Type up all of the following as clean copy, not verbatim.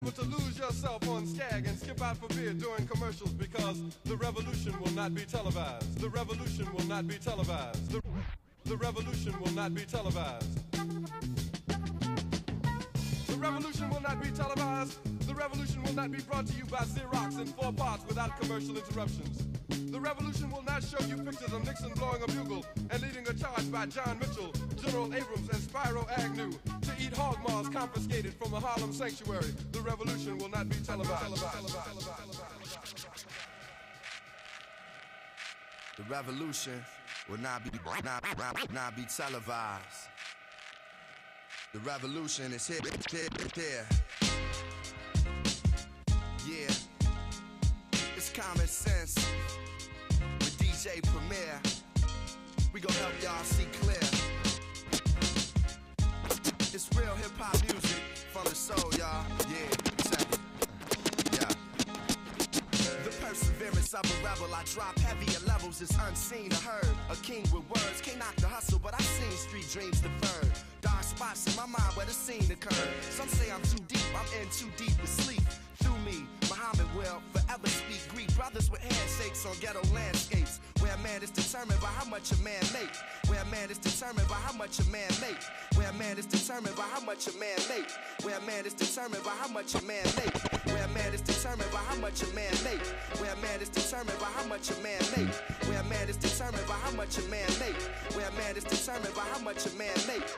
But to lose yourself on Skag and skip out for beer during commercials because the revolution will not be televised. The revolution will not be televised. The revolution will not be televised. The revolution will not be televised. The revolution will not be brought to you by Xerox in 4 parts without commercial interruptions. The revolution will not show you pictures of Nixon blowing a bugle and leading a charge by John Mitchell, General Abrams, and Spyro Agnew to eat hog maws confiscated from a Harlem sanctuary. The revolution will not be televised. The revolution will not be televised. The revolution is here. Yeah, it's common sense. With DJ Premier, we gon' help y'all see clear. It's real hip hop music from the soul, y'all. Yeah, check it. Yeah. The perseverance of a rebel, I drop heavier levels, it's unseen or heard. A king with words, can't knock the hustle, but I've seen street dreams deferred. Dark spots in my mind where the scene occurred. Some say I'm too deep, I'm in too deep to sleep. Through me, Muhammad will forever speak Greek. Brothers with handshakes on ghetto landscapes, where a man is determined by how much a man make. Where a man is determined by how much a man make. Where a man is determined by how much a man make. Where a man is determined by how much a man make. Where a man is determined by how much a man make. Where a man is determined by how much a man make. Where a man is determined by how much a man make. Where a man is determined by how much a man make.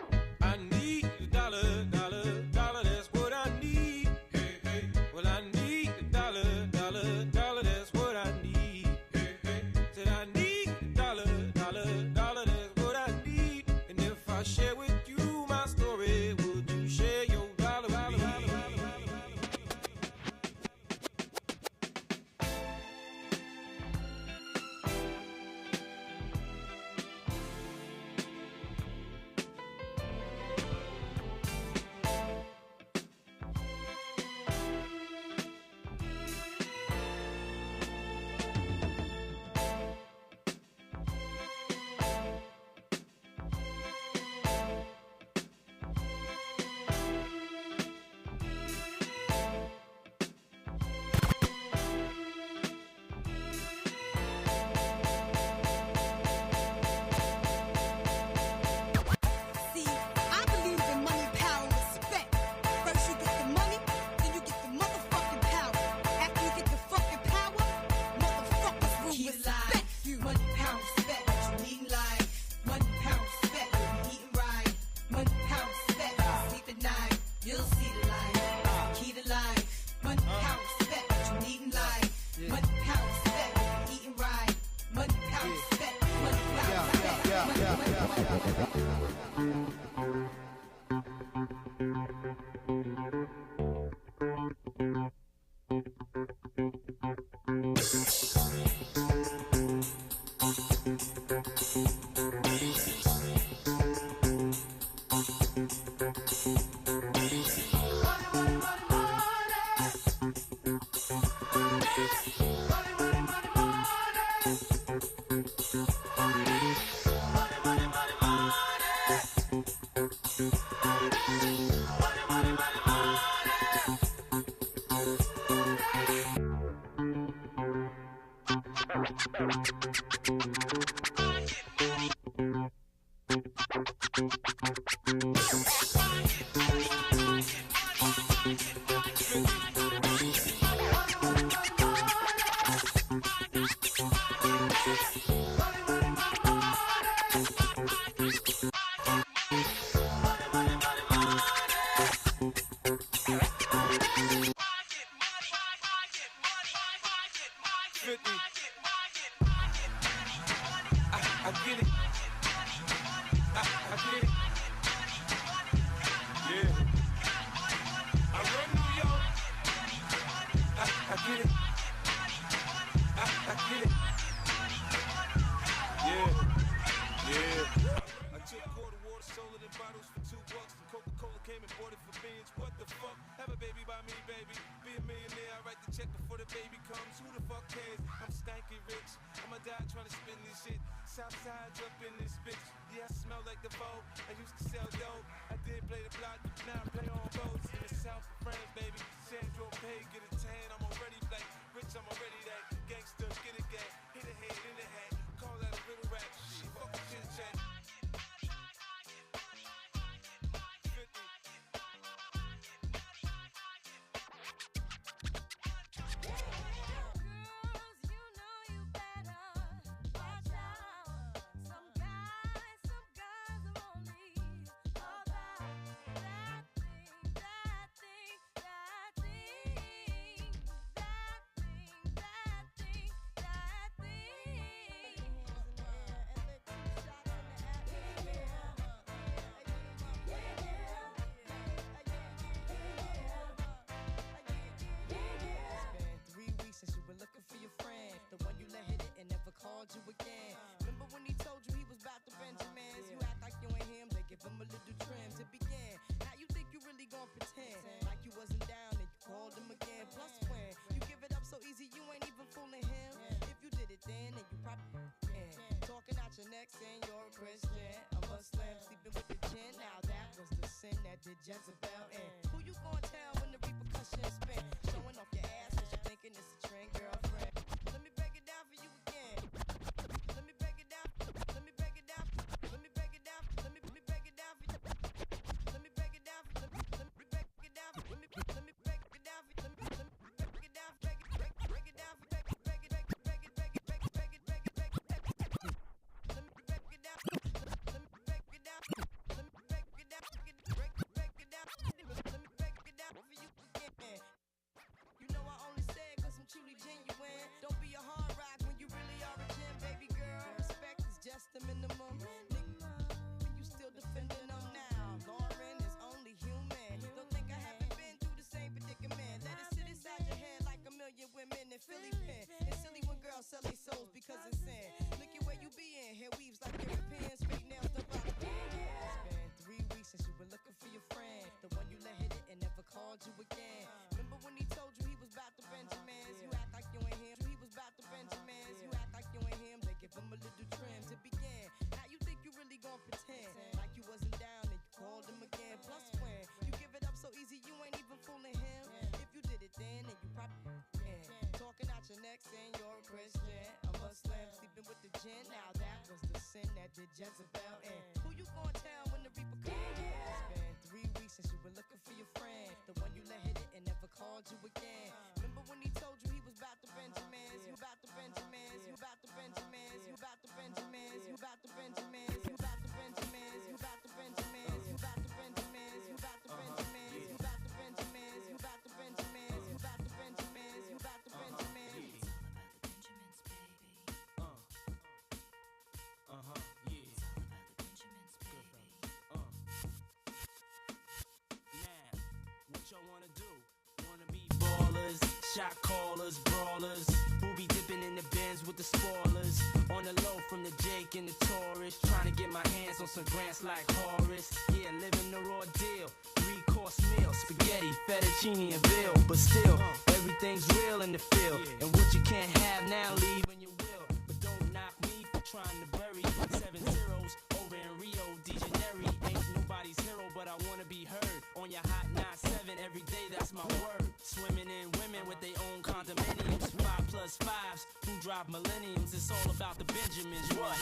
I need a dollar, dollar, dollar, that's what I need. Hey, hey. Well, I need a dollar, dollar, dollar, that's what I need. Hey, hey. Said I need a dollar, dollar, dollar, that's what I need. And if I share with you my story, would you share your dollar with me? Now I play on boats in the south of France, baby. Sandra gin. Now that was the sin that did Jezebel in. Who you gonna tell when the repercussions spin? Showing off your ass cause you're thinking it's a trend, girlfriend. Let me break it down for you again. Let me break it down. Let me break it down. Let me break it down. Let me break it down for you. Let me break it down. Let me break it down. Let me break it down. Let me break it down. Break it down. Break it down. Break it down. Break it down. You know I only say it cause I'm truly genuine. Don't be a hard rock when you really are a gem, baby girl. Respect is just the minimum. Nigga, you still defending them now. Lauren is only human. Don't think I haven't been through the same predicament. Let it sit inside your head like a million women in Philly pen. It's silly when girls sell their souls because it's sin. Look at where you be in. Hair weaves like Europeans. Fake nails up out of It's been 3 weeks since you were looking for your friend. The one you let hit it and never called you again. Remember when he told you he was about to Benjamins? You act like you ain't him. He was about to Benjamins. You act like you ain't him. They give him a little trim to begin. Now you think you really gon' pretend like you wasn't down and you called him again. Plus when you give it up so easy, you ain't even fooling him. If you did it then you probably talking out your neck saying you're a Christian, a Muslim, sleeping with the gin. Now that was the sin that did Jezebel in. Who you gonna tell when the repercussions? It's been 3 weeks since you were looking for your friend. The one you let hit it and never called you again. Remember when he told you he was about to Benjamins? You about to Benjamins? You about to Benjamins? You about to Benjamins? You about to Benjamins? You about to Benjamins? You about to Benjamins? You about to Benjamins? You about to Benjamins? You about to Benjamins? You about to Benjamins? You about to Benjamins? You about to Benjamins? Shot callers, brawlers, who be dipping in the bins with the spoilers. On the low from the Jake and the Taurus, trying to get my hands on some grants like Horace. Yeah, living the raw deal, 3-course meal, spaghetti, fettuccine and veal. But still, everything's real in the field, and what you can't have now, leave when you will. But don't knock me for trying to bury 7 zeros over in Rio de Janeiro. Ain't nobody's hero, but I wanna be heard on your hot 9-7 every day. That's my word. Swimming in women with their own condominiums, 5+5s who drive millenniums. It's all about the Benjamins. What?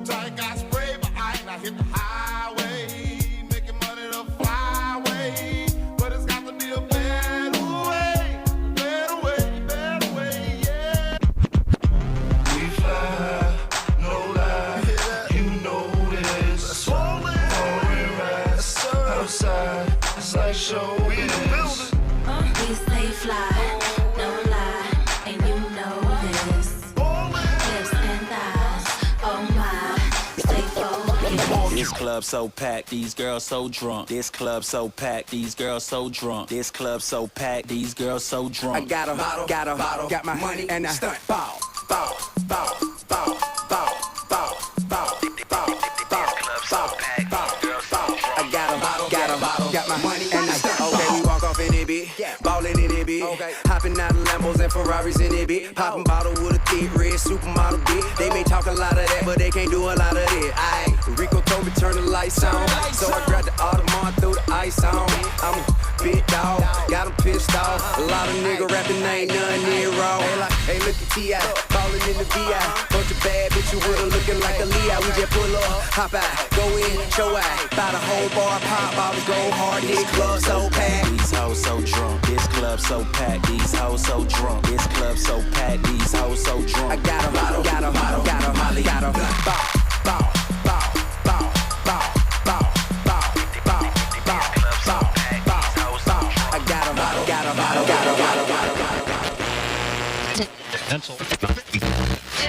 Tight, got sprayed, but I ain't not hit the highway. Making money the flyway, but it's got to be a better way, yeah. We fly, no lie, you know this. Foreign rats outside, it's like showbiz. We stay fly, no lie, and you know this. Lips and thighs, oh my, stay focused. This club so packed, these girls so drunk. This club so packed, these girls so drunk. This club so packed, these girls so drunk. I got a bottle, got my money and I stunt. Bow, bow, bow, bow, bow, bow, bow, bow, bow, bow, bow. I got a bottle, got my money and I stunt. Okay, we walk off in it, bitch. Ballin' in it, bitch. Hopping out of Lambos and Ferraris in it, bitch. Poppin' bottle with a thick red supermodel, bitch. They may talk a lot of that, but they can't do a lot of it. Rico told me turn the lights on, so I grabbed the Audemars, threw the ice on. I'm a big dog, got 'em pissed off. A lot of nigga rapping ain't none near raw. Hey, look at T.I. ballin' in the V.I. Bunch of bad bitches with her looking like a Leah. We just pull up, hop out, go in, show out. Buy the whole bar, pop bottles, go hard. This club so packed. These hoes so drunk. This club so packed. These hoes so drunk. This club so packed. These hoes so drunk. I got a bottle, got a bottle, got a molly, got a bow, bow, bow, bow, bow, bow, bow, bow, bow, bow, bow. I got a bottle, got a bottle, got a bottle.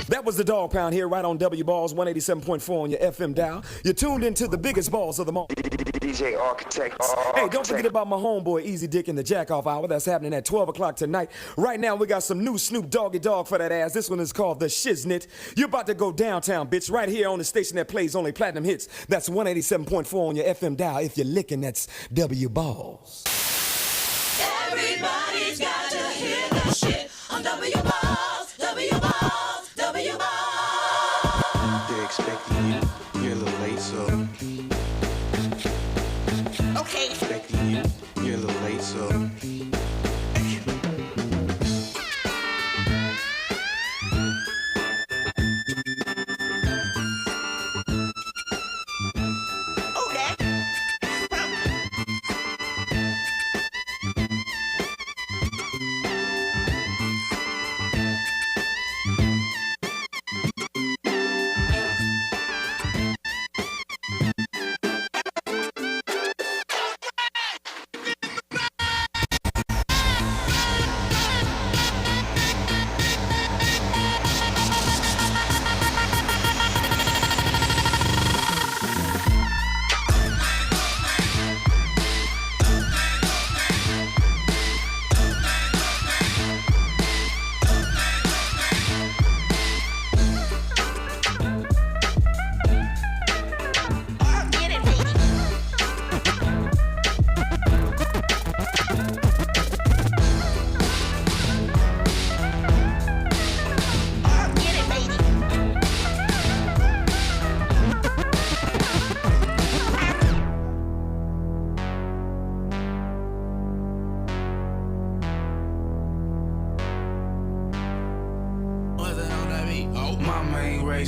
That was the Dog Pound here right on W Balls 187.4 on your FM dial. You're tuned into the biggest balls of the morning. DJ Arkitek. Hey, don't forget about my homeboy Easy Dick in the Jack Off Hour. That's happening at 12 o'clock tonight. Right now, we got some new Snoop Doggy Dogg for that ass. This one is called The Shiznit. You're about to go downtown, bitch, right here on the station that plays only platinum hits. That's 187.4 on your FM dial. If you're licking, that's W Balls. Everybody's got to hear that shit on W Balls, W Balls, W Balls. They're expecting you. You're a little late, so. Okay. Expecting you. You're a little late, so.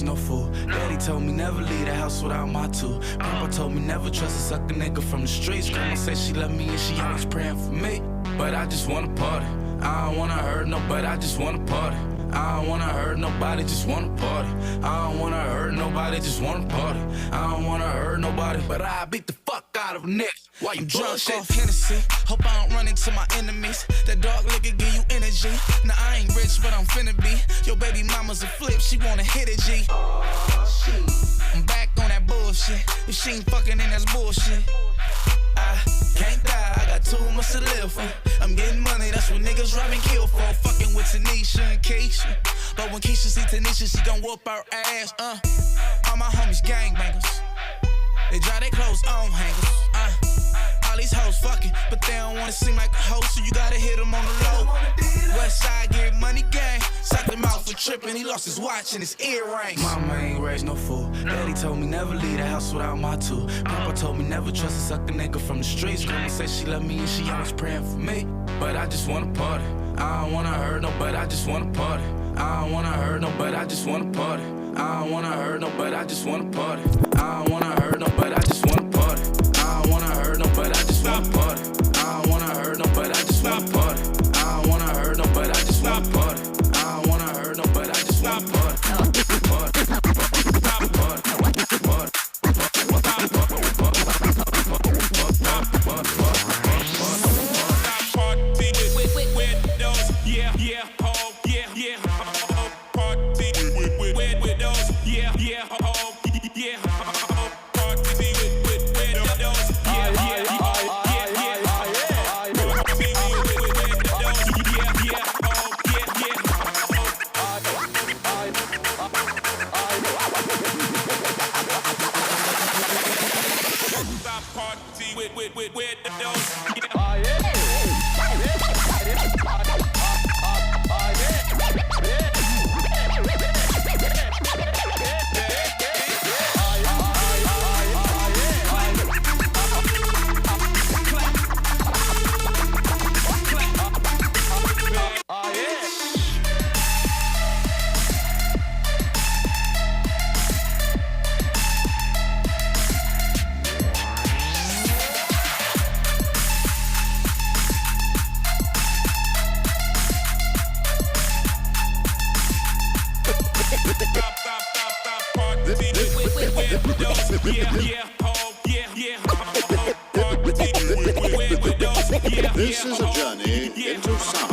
No fool. Daddy told me never leave the house without my two. Grandpa told me never trust a sucker nigga from the streets. Grandma said she love me and she always praying for me. But I just wanna party. I don't wanna hurt nobody, I just wanna party. I don't wanna hurt nobody, just wanna party. I don't wanna hurt nobody, just wanna party. I don't wanna hurt nobody, but I beat the fuck out of a nigga. Why you drunk off Hennessy? Hope I don't run into my enemies. That dog liquor give you energy. Now I ain't rich, but I'm finna be. Your baby mama's a flip, she wanna hit it, G. I'm back on that bullshit. If she ain't fucking, then that's bullshit. I can't die, I got too much to live for. I'm getting money, that's what niggas rob and kill for. Fucking with Tanisha and Keisha. But when Keisha see Tanisha, she gon' whoop her ass, All my homies gangbangers. They drive their clothes on hangers, All these hoes fucking, but they don't wanna seem like a hoe, so you gotta hit them on the low. West side get money gang. Socked him out for tripping, he lost his watch and his earrings. Mama ain't raised no fool. Daddy told me never leave the house without my two. Grandpa told me never trust a sucker nigga from the streets. Grandma said she love me and she always praying for me. But I just wanna party. I don't wanna hurt nobody, I just wanna party. I don't wanna hurt nobody, I just wanna party. I don't wanna hurt nobody, I just wanna party. I don't wanna hurt nobody, I just wanna party. I don't wanna hurt nobody, I just wanna party. I don't wanna hurt nobody, I just wanna party. I don't wanna hurt nobody, I just wanna party. I don't wanna hurt nobody, I just wanna party. This is a journey into sound.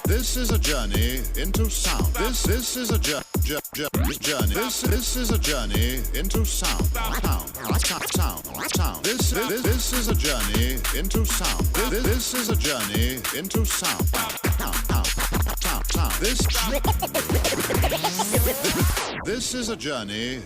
This is This is a journey. This is a journey into sound. Sound. This is a journey into sound. This is a journey into sound. This is a journey into sound.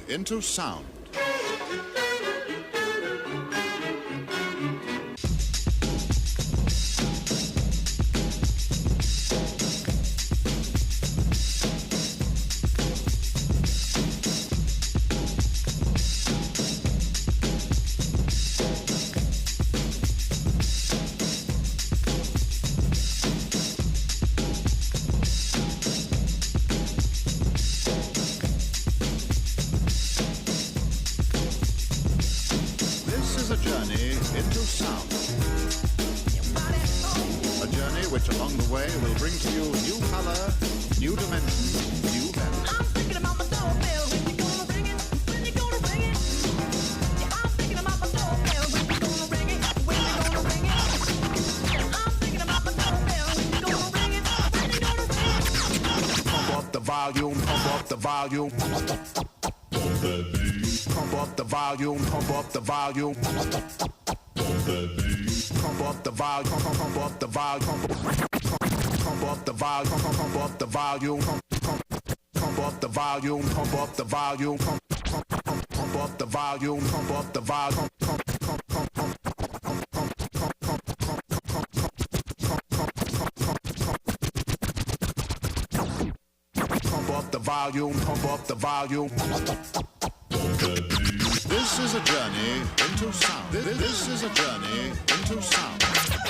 This is a journey into sound. This is a journey into sound.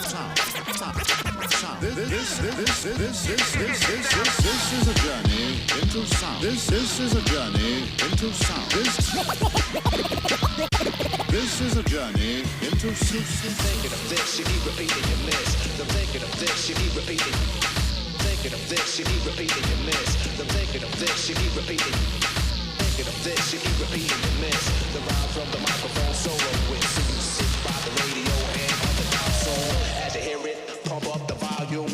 Sound. This is a journey into sound. This is a journey into sound. This is a journey into sound. Thinking of this, you keep repeating your miss. The thinking of this, you keep repeating. Thinking of this, you keep repeating your miss. The thinking of this, you keep repeating. Thinking of this, you keep repeating your miss. The rhyme from the microphone solo with Susan sits by the radio and on the console. As you hear it, pump up the volume.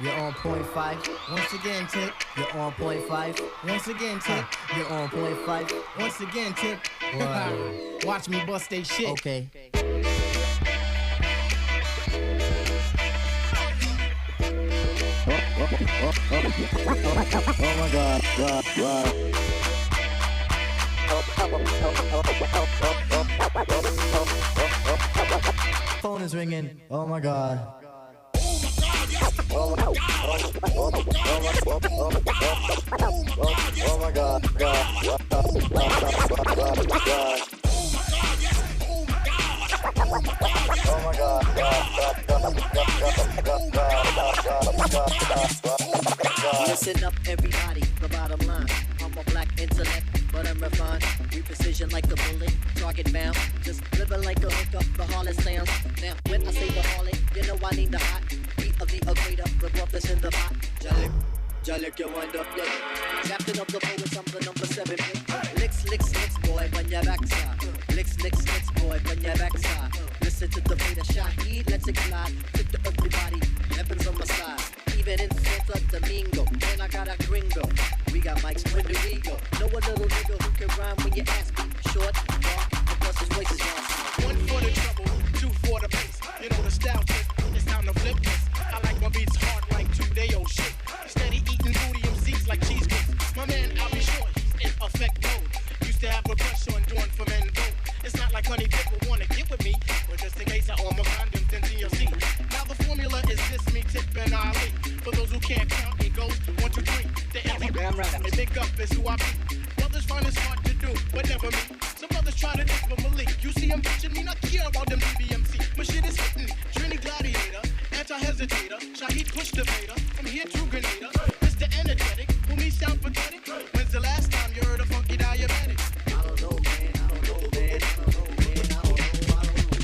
You're on point 5. Once again, Tick. You're on point 5. Once again, Tick. You're on point 5. Once again, Tick. Watch me bust they shit. Okay. Oh my God, God. Phone is ringing. Oh my God. Oh my God, Listen up, everybody. The bottom line. I'm a black intellect. but I'm refined. We precision like a bullet, target bound. Just living like a hookup, the harlot sounds. Now, when I say the harlot, you know I need the hot beat of the equator, the brothers in the pot. Jalik, you wind up, yeah. Captain of the poets, I'm the number 7. Licks, boy, on your backside. Licks, boy, on your backside. Listen to the Vader Shaheed, let's it glide. Tip to everybody, weapons on my side. Even in Santa Domingo, and I got a gringo. We got mics, when do we go? Know a little nigga who can rhyme when you ask me. Short, dark, and plus his voice is awesome. 1 for the trouble, 2 for the bass. You know the style tip, it's time to flip this. I like my beats hard like 2-day-old shit. Steady eating booty MCs like cheesecakes. My man, I'll be sure he's in effect mode. Used to have a crush on doing for men vote. It's not like Honey Dip would wanna get with me, but just in case I own my condoms, then TLC. Now the formula is this, me, Tip, and Ali. For those who can't count, it goes 1, 2, 3. The empty and big up is who I be. Brothers find it's hard to do, but never me. Some brothers try to diss, but Malik, you see him bitching me, not care about them BBMC. My shit is hitting, Trini Gladiator, anti-hesitator, Shaheed push the Vader, from here to Grenada. Mr. Energetic, who me sound pathetic. When's the last time you heard a funky diabetic? I don't know, man, I don't know, man, I don't know, man, I don't know, I don't know.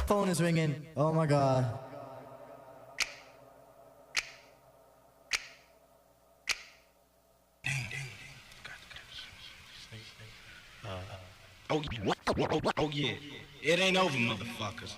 Phone is ringing. Oh my god. Oh yeah, it ain't over, motherfuckers.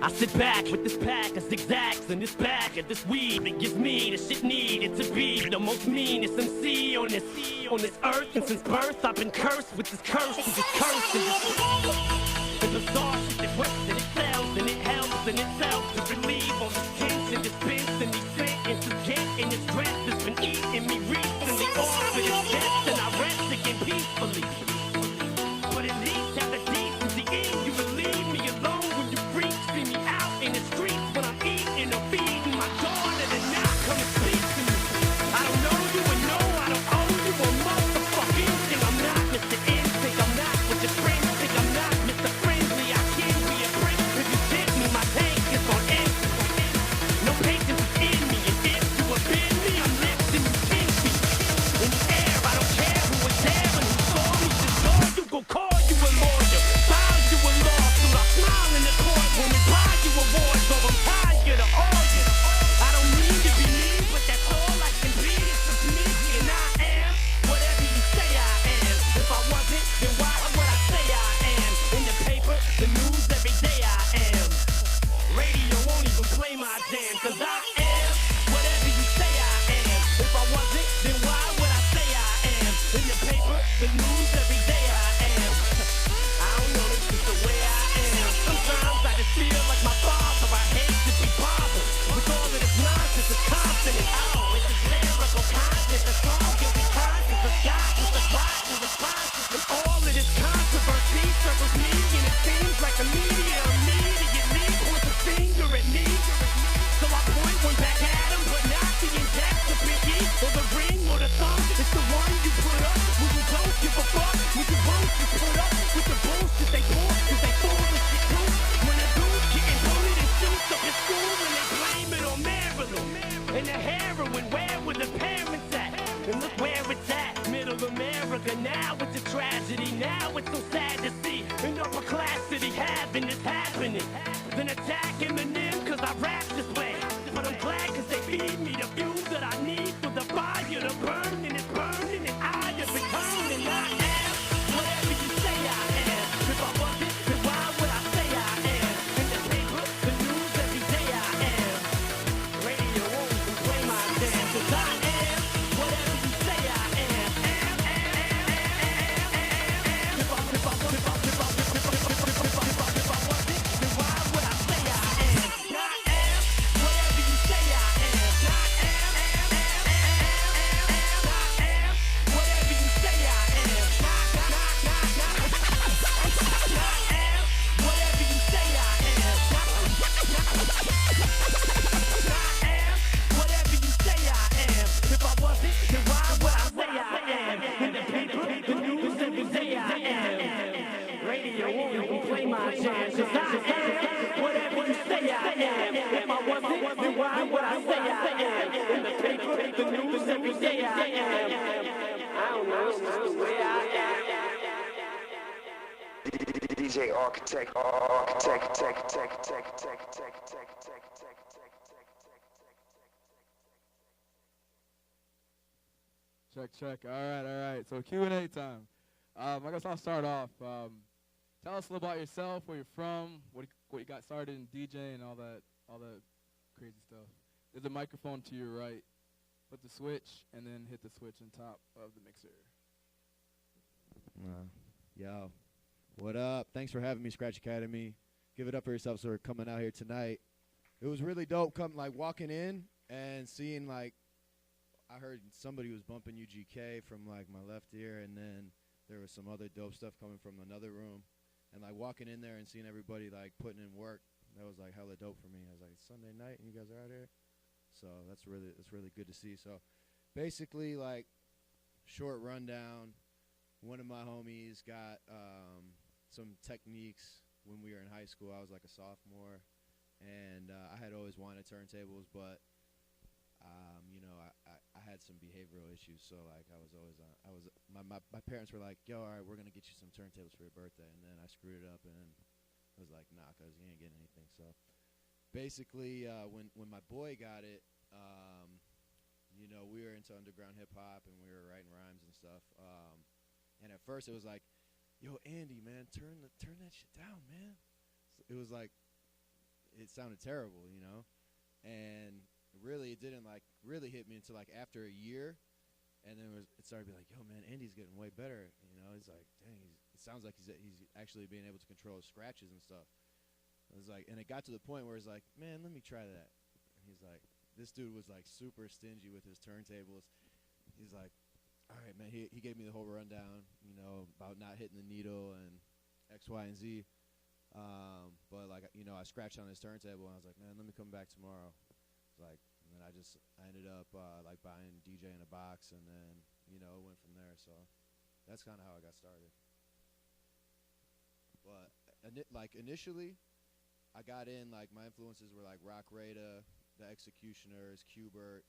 I sit back with this pack of zigzags and this bag of this weed that gives me the shit needed to be the most meanest MC on this earth. And since birth, I've been cursed with this curse and this curse and this the bizarre shit that works and it sells and it helps in itself to relieve all this tension, this pinch and these sentences get in this stress that's been eating me recently off of this chest, and I rest again peacefully. But at least have the decency in you to leave me alone when you freak see me out in the streets when I'm eating or feeding my daughter to not come and speak to me. I don't know you and no, I don't owe you a motherfucking thing. I'm not Mr. Instinct, I'm not what your friends think. I'm not Mr. Friendly, I can be a prick. If you tip me, my tank is on empty. No patience is in me, and if you offend me, I'm lifting you 10 feet. sugar. Now it's a tragedy. Now it's so sad to see an upperclassity having this happening. Then attacking the nim cause I rap this way. But I'm glad cause they feed me the fuel that I need for the fire to burn. And it's burning and I just return and I am whatever you say I am. If I wasn't, then why would I say I am? In the paper, the news, every day I am. Radio won't even play my jam cause I am whatever you say I am. If I wasn't, then why would I say I am? I am whatever you say I am. I am whatever you say I am. Whatever you say I am. Whatever you say I am. If I wasn't, then why would I say I am? In the paper, the news, every day I am. Radio won't even play my jam. Cause I am whatever you say I am. If I wasn't, then why would I say I am? In the paper, the news, every day I am. I don't know, it's just the way I am. DJ Arkitek. Check. All right. So Q&A time. I guess I'll start off. Tell us a little about yourself, where you're from, what you got started in DJ, and all that crazy stuff. There's a microphone to your right. Put the switch, and then hit the switch on top of the mixer. Yo, what up? Thanks for having me, Scratch Academy. Give it up for yourselves for coming out here tonight. It was really dope walking in and seeing, I heard somebody was bumping UGK from, my left ear, and then there was some other dope stuff coming from another room. And, walking in there and seeing everybody, putting in work, that was, hella dope for me. I was like, it's Sunday night and you guys are out here? So that's really good to see. So basically, short rundown, one of my homies got some techniques when we were in high school. I was a sophomore, and I had always wanted turntables, but I had some behavioral issues, so my parents were like, yo, all right, we're gonna get you some turntables for your birthday, and then I screwed it up, and I was like, nah, cause you ain't getting anything. So basically, when my boy got it, we were into underground hip hop and we were writing rhymes and stuff. And at first it was like, yo, Andy, man, turn that shit down, man. So it was it sounded terrible, and really it didn't really hit me until after a year, and then it started to be like, yo, man, Andy's getting way better. He's like, dang, it sounds like he's actually being able to control his scratches and stuff. It was and it got to the point where it's like, man, let me try that. And he's like, this dude was super stingy with his turntables. He's like, all right, man. He gave me the whole rundown, about not hitting the needle and X, Y, and Z. But I scratched on his turntable and I was like, man, let me come back tomorrow. And then I ended up buying DJ in a box, and then it went from there. So that's kind of how I got started. But initially, I got in my influences were Rock Rada, The Executioners, Qbert,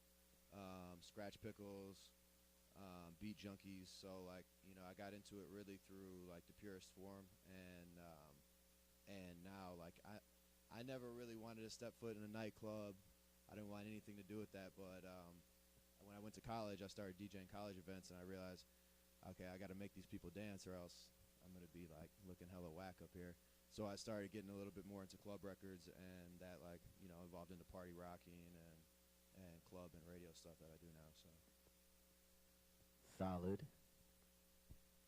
Scratch Pickles, Beat Junkies. So I got into it really through the purest form, and now I never really wanted to step foot in a nightclub. I didn't want anything to do with that, but when I went to college, I started DJing college events, and I realized, okay, I got to make these people dance, or else I'm going to be looking hella whack up here. So I started getting a little bit more into club records, and that evolved into party rocking and club and radio stuff that I do now. So solid.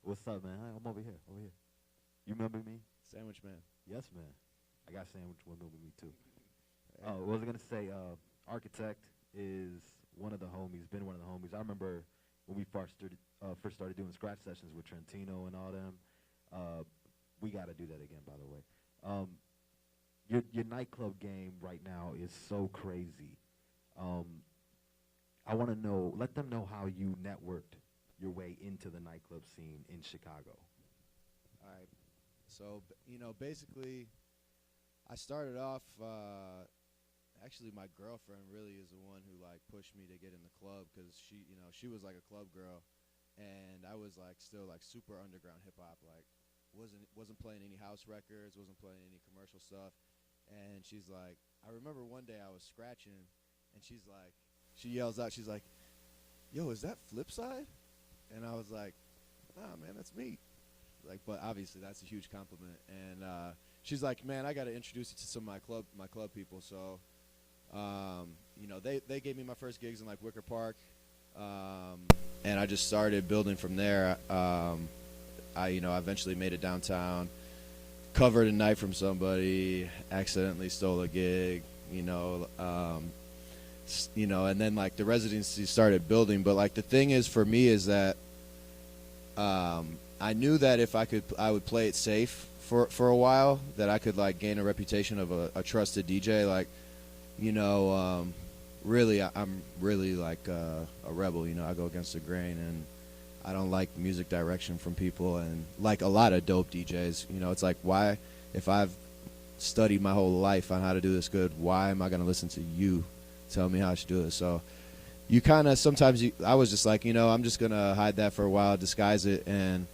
What's up, man? I'm over here. You remember me? Sandwich Man. Yes, man. I got Sandwich Man remember me too. What was I gonna say? Artkitek is one of the homies. Been one of the homies. I remember when we first started doing scratch sessions with Trentino and all them. We got to do that again, by the way. Your nightclub game right now is so crazy. I want to know. Let them know how you networked your way into the nightclub scene in Chicago. All right. So basically, I started off. Actually, my girlfriend really is the one who pushed me to get in the club, because she was a club girl, and I was like still like super underground hip hop, like wasn't playing any house records, wasn't playing any commercial stuff. And she's like, I remember one day I was scratching, and she yells out, she's like, "Yo, is that Flipside?" And I was like, "Nah, man, that's me." Like, but obviously that's a huge compliment. And she's like, "Man, I got to introduce you to some of my club people." So, you know, they gave me my first gigs in like Wicker Park, and I just started building from there. I eventually made it downtown, covered a night from somebody, accidentally stole a gig, and then like the residency started building. But like the thing is for me is that I knew that if I would play it safe for a while, that I could like gain a reputation of a trusted DJ. Like, really, I'm really like a rebel. I go against the grain, and I don't like music direction from people. And like a lot of dope DJs, it's like, why, if I've studied my whole life on how to do this good, why am I going to listen to you tell me how I should do this? So you kind of I was just like, I'm just going to hide that for a while, disguise it. And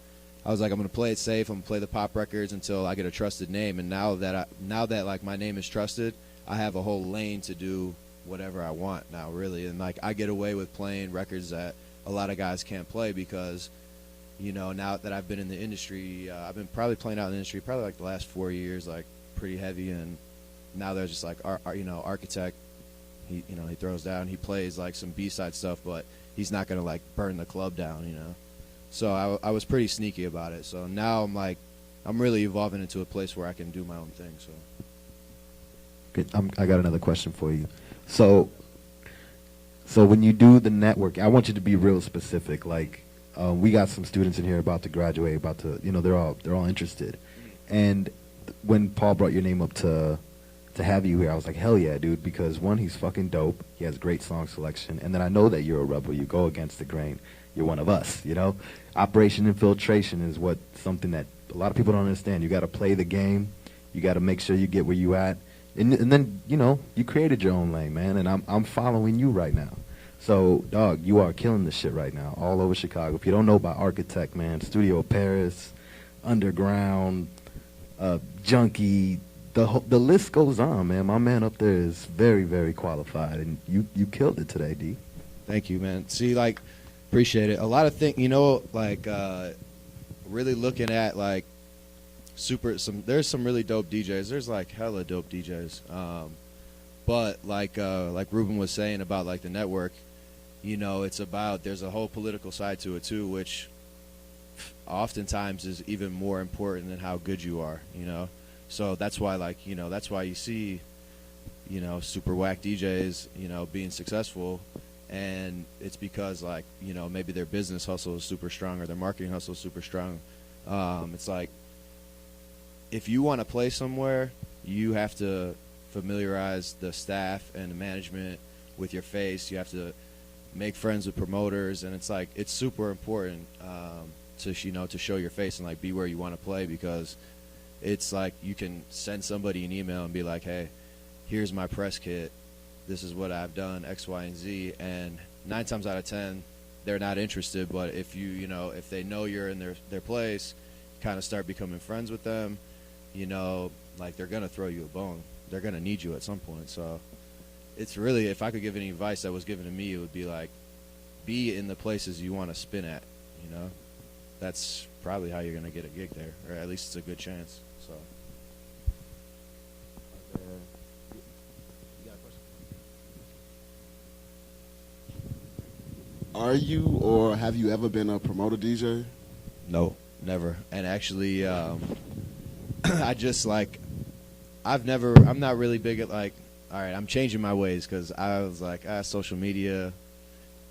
I was like, I'm going to play it safe. I'm going to play the pop records until I get a trusted name. And now that like my name is trusted, I have a whole lane to do whatever I want now, really. And like I get away with playing records that a lot of guys can't play because, now that I've been in the industry, I've been probably playing out in the industry probably like the last 4 years, like pretty heavy. And now they're just like, Arkitek, he throws down, he plays like some B-side stuff, but he's not going to like burn the club down, So I was pretty sneaky about it. So now I'm really evolving into a place where I can do my own thing. So. Good. I got another question for you. So when you do the network, I want you to be real specific. Like, we got some students in here about to graduate, they're all interested. And when Paul brought your name up to have you here, I was like, hell yeah, dude, because one, he's fucking dope. He has great song selection. And then I know that you're a rebel. You go against the grain. You're one of us, Operation Infiltration is something that a lot of people don't understand. You got to play the game. You got to make sure you get where you at. And then, you created your own lane, man, and I'm following you right now. So, dog, you are killing this shit right now all over Chicago. If you don't know about Arkitek, man, Studio Paris, Underground, Junkie, the list goes on, man. My man up there is very, very qualified, and you killed it today, D. Thank you, man. See, appreciate it. A lot of things, really looking at, there's some really dope DJs. There's, hella dope DJs. But, like Ruben was saying about, the network, there's a whole political side to it, too, which oftentimes is even more important than how good you are, So that's why, that's why you see, super whack DJs, being successful. And it's because, maybe their business hustle is super strong or their marketing hustle is super strong. It's like, if you want to play somewhere, you have to familiarize the staff and the management with your face. You have to make friends with promoters, and it's super important to show your face and be where you want to play, because it's you can send somebody an email and be like, hey, here's my press kit. This is what I've done, X, Y, and Z, and 9 times out of 10, they're not interested. But if if they know you're in their place, kind of start becoming friends with them, they're gonna throw you a bone. They're gonna need you at some point. So it's really, if I could give any advice that was given to me, it would be be in the places you want to spin at. That's probably how you're gonna get a gig there, or at least it's a good chance. So. Are you, or have you ever been a promoter DJ? No, never. And actually, I just I'm not really big at all right, I'm changing my ways, because I was social media,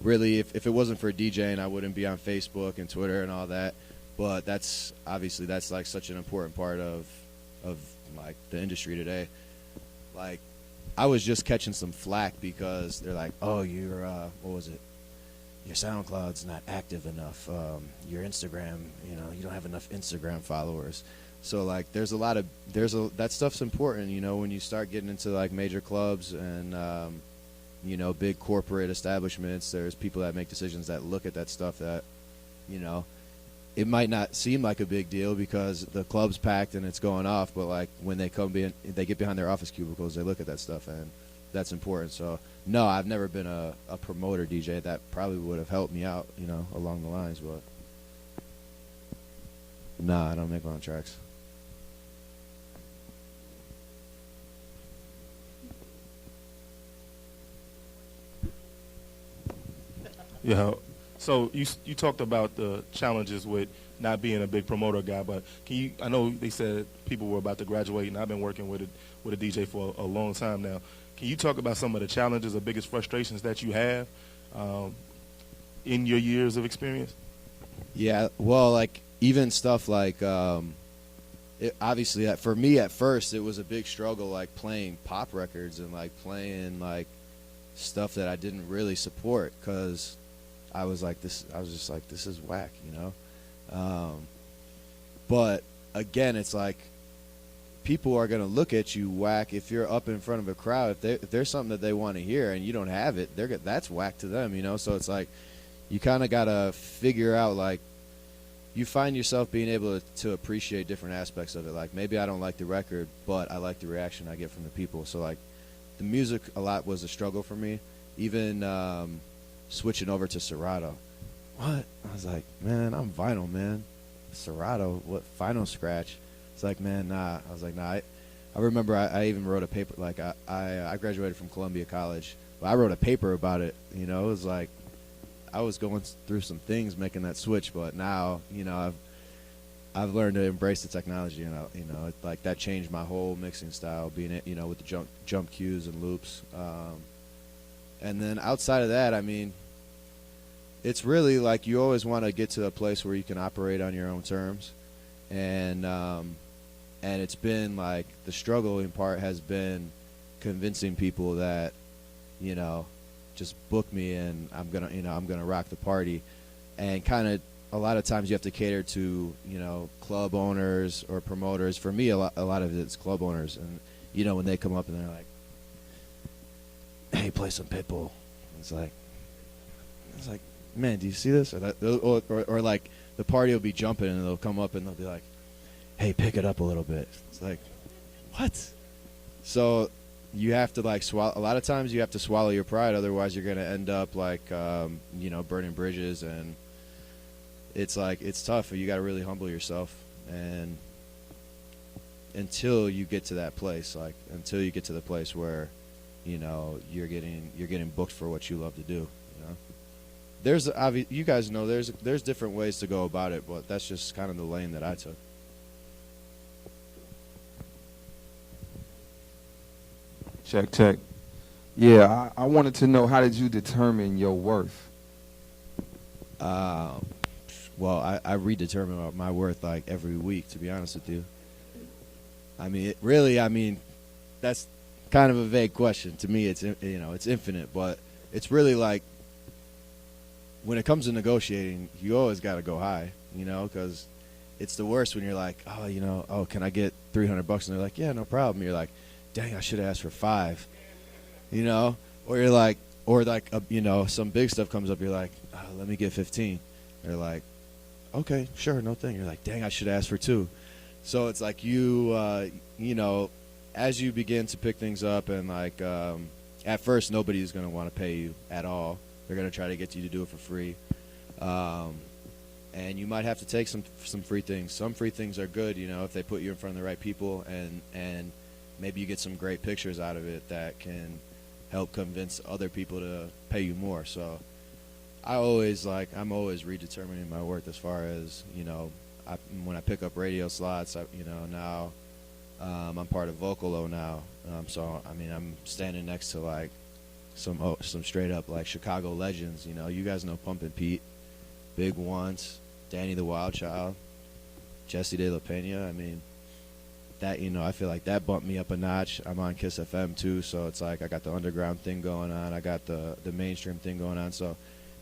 really, if it wasn't for DJing, I wouldn't be on Facebook and Twitter and all that. But that's such an important part of the industry today. I was just catching some flack because they're like, oh, you're, what was it? Your SoundCloud's not active enough. Your Instagram, you don't have enough Instagram followers. So that stuff's important, when you start getting into major clubs and big corporate establishments. There's people that make decisions that look at that stuff that you know, it might not seem like a big deal because the club's packed and it's going off, but like when they they get behind their office cubicles, they look at that stuff, and that's important. So no, I've never been a promoter DJ. That probably would have helped me out, you know, along the lines, but nah, I don't make my own tracks. Yeah. So you talked about the challenges with not being a big promoter guy, but can you? I know they said people were about to graduate, and I've been working with a DJ for a long time now. Can you talk about some of the challenges or biggest frustrations that you have in your years of experience? Yeah. Well, like even stuff like obviously for me at first it was a big struggle, like playing pop records and like playing like stuff that I didn't really support because I was just like, this is whack, you know? But again, it's like people are going to look at you whack if you're up in front of a crowd. If there's something that they want to hear and you don't have it, that's whack to them, you know? So it's like you kind of got to figure out, like, you find yourself being able to appreciate different aspects of it. Like maybe I don't like the record, but I like the reaction I get from the people. So like the music a lot was a struggle for me. Even switching over to Serato. What? I was like, man, I'm vinyl, man. Serato, what? Final scratch? It's like, man, nah. I was like, nah. I remember I even wrote a paper. Like I graduated from Columbia College. But I wrote a paper about it. You know, it was like I was going through some things making that switch, but now, you know, I've learned to embrace the technology, and you know, like that changed my whole mixing style, being, you know, with the jump cues and loops. And then outside of that, I mean, it's really like you always want to get to a place where you can operate on your own terms, and it's been like the struggling part has been convincing people that, you know, just book me and I'm gonna rock the party, and kind of a lot of times you have to cater to, you know, club owners or promoters. For me, a lot of it's club owners, and you know, when they come up and they're like, "Hey, play some Pitbull," it's like, man, do you see this? Or like the party will be jumping and they'll come up and they'll be like, "Hey, pick it up a little bit." It's like, what? So you have to like swallow. A lot of times you have to swallow your pride, otherwise you're gonna end up like you know, burning bridges, and it's like it's tough. You got to really humble yourself, and until you get to that place, like until you get to the place where, you know, you're getting booked for what you love to do. You know, there's you guys know there's different ways to go about it, but that's just kind of the lane that I took. Check. Yeah, I wanted to know, how did you determine your worth? Well, I redetermine my worth like every week, to be honest with you. I mean, that's kind of a vague question. To me, it's, you know, it's infinite, but it's really like when it comes to negotiating, you always got to go high, you know, because it's the worst when you're like, oh, you know, oh, can I get $300? And they're like, yeah, no problem. You're like, dang, I should have asked for $5, you know? Or you're like, you know, some big stuff comes up, you're like, oh, let me get 15. They're like, okay, sure, no thing. You're like, dang, I should ask for 2. So it's like you know, as you begin to pick things up, and like at first nobody's going to want to pay you at all. They're going to try to get you to do it for free. And you might have to take some free things. Some free things are good, you know, if they put you in front of the right people, and maybe you get some great pictures out of it that can help convince other people to pay you more. So I'm always redetermining my worth as far as, you know, when I pick up radio slots, you know, now I'm part of Vocalo now. So, I mean, I'm standing next to like some straight up like Chicago legends. You know, you guys know Pumpin' Pete, Big Once, Danny the Wild Child, Jesse De La Pena. I mean, that, you know, I feel like that bumped me up a notch. I'm on Kiss FM too, so it's like I got the underground thing going on. I got the mainstream thing going on. So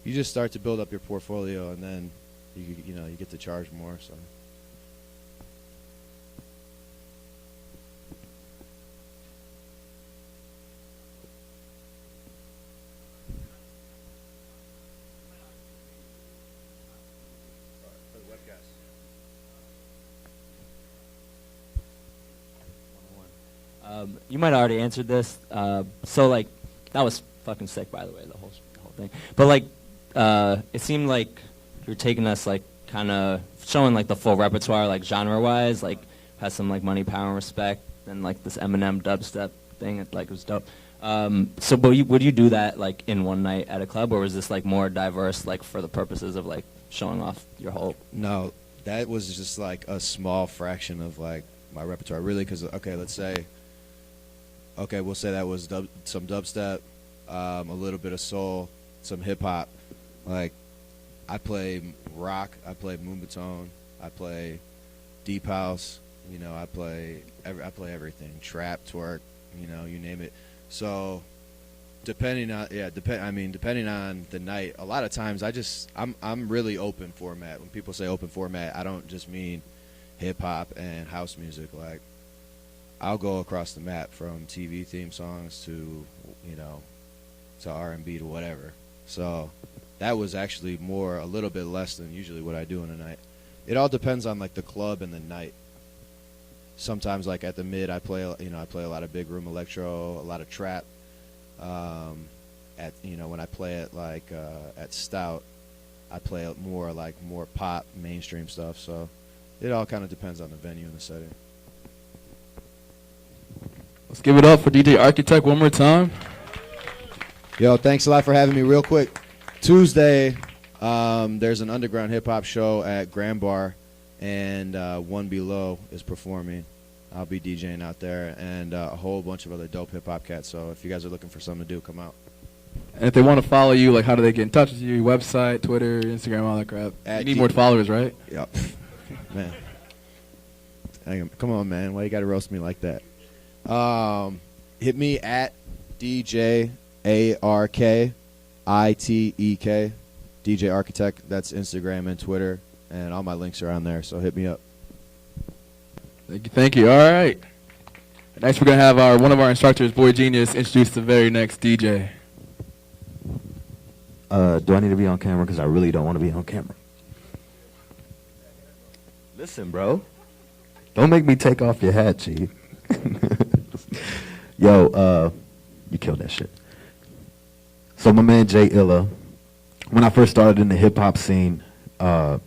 you just start to build up your portfolio, and then you know, you get to charge more. So. You might have already answered this. So like, that was fucking sick, by the way, the whole thing. But like, it seemed like you're taking us like kind of showing like the full repertoire, like genre-wise, like has some like Money, Power, and Respect, and like this Eminem dubstep thing. It like was dope. So, but would you do that like in one night at a club, or was this like more diverse, like for the purposes of like showing off your whole? No, that was just like a small fraction of like my repertoire, really. Because okay, let's say, okay, we'll say that was some dubstep, a little bit of soul, some hip hop. Like, I play rock, I play Moonbatone, I play deep house. You know, I play everything, trap, twerk, you know, you name it. So, depending on depending on the night, a lot of times I'm really open format. When people say open format, I don't just mean hip hop and house music. Like, I'll go across the map from TV theme songs to, you know, to R&B to whatever. So, that was actually a little bit less than usually what I do in a night. It all depends on like the club and the night. Sometimes, like at the mid, I play a lot of big room electro, a lot of trap. When I play it like at Stout, I play more pop, mainstream stuff. So it all kind of depends on the venue and the setting. Let's give it up for DJ Arkitek one more time. Yo, thanks a lot for having me. Real quick, Tuesday, there's an underground hip hop show at Grand Bar. And One Below is performing. I'll be DJing out there, and a whole bunch of other dope hip-hop cats. So if you guys are looking for something to do, come out. And if they want to follow you, like, how do they get in touch with you? Website, Twitter, Instagram, all that crap. You need more followers, right? Yep. Man. Come on, man. Why you got to roast me like that? Hit me at DJ Arkitek, DJ Arkitek. That's Instagram and Twitter. And all my links are on there, so hit me up. Thank you. All right. Next, we're going to have one of our instructors, Boy Genius, introduce the very next DJ. Do I need to be on camera? Because I really don't want to be on camera. Listen, bro. Don't make me take off your hat, Chief. Yo, you killed that shit. So my man Jay ILLA, when I first started in the hip-hop scene, I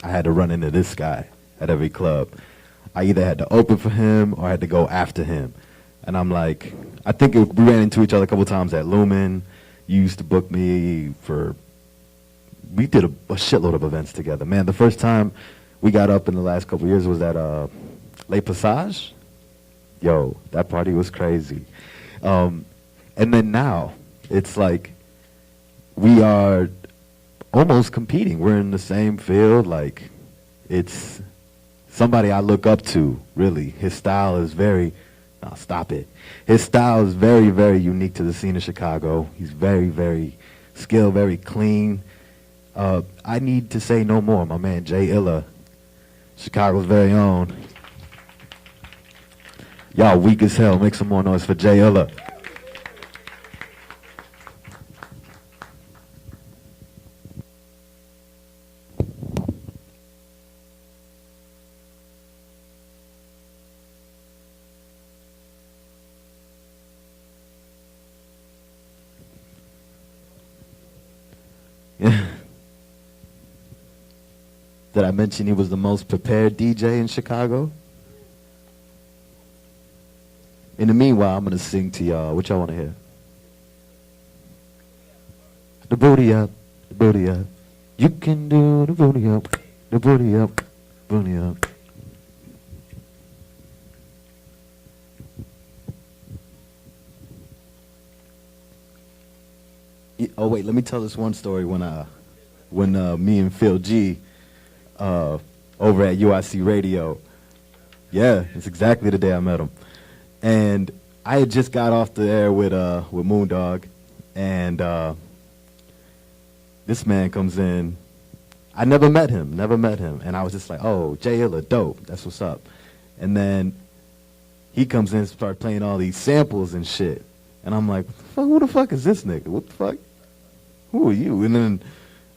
had to run into this guy at every club. I either had to open for him or I had to go after him. And I'm like, I think we ran into each other a couple times at Lumen. You used to book me we did a shitload of events together. Man, the first time we got up in the last couple years was at Le Passage. Yo, that party was crazy. And then now, it's like we are almost competing. We're in the same field. Like, it's somebody I look up to, really. His style is stop it. His style is very, very unique to the scene of Chicago. He's very, very skilled, very clean. I need to say no more. My man Jay ILLA, Chicago's very own. Y'all weak as hell. Make some more noise for Jay ILLA. Did I mention he was the most prepared DJ in Chicago? In the meanwhile, I'm going to sing to y'all. What y'all want to hear? The booty up, the booty up. You can do the booty up, the booty up, booty up. Oh, wait, let me tell this one story when me and Phil G over at UIC Radio. Yeah, it's exactly the day I met him. And I had just got off the air with Moondog, and this man comes in. I never met him, and I was just like, oh, Jay ILLA, dope, that's what's up. And then he comes in and starts playing all these samples and shit. And I'm like, who the fuck is this nigga? What the fuck? Who are you? And then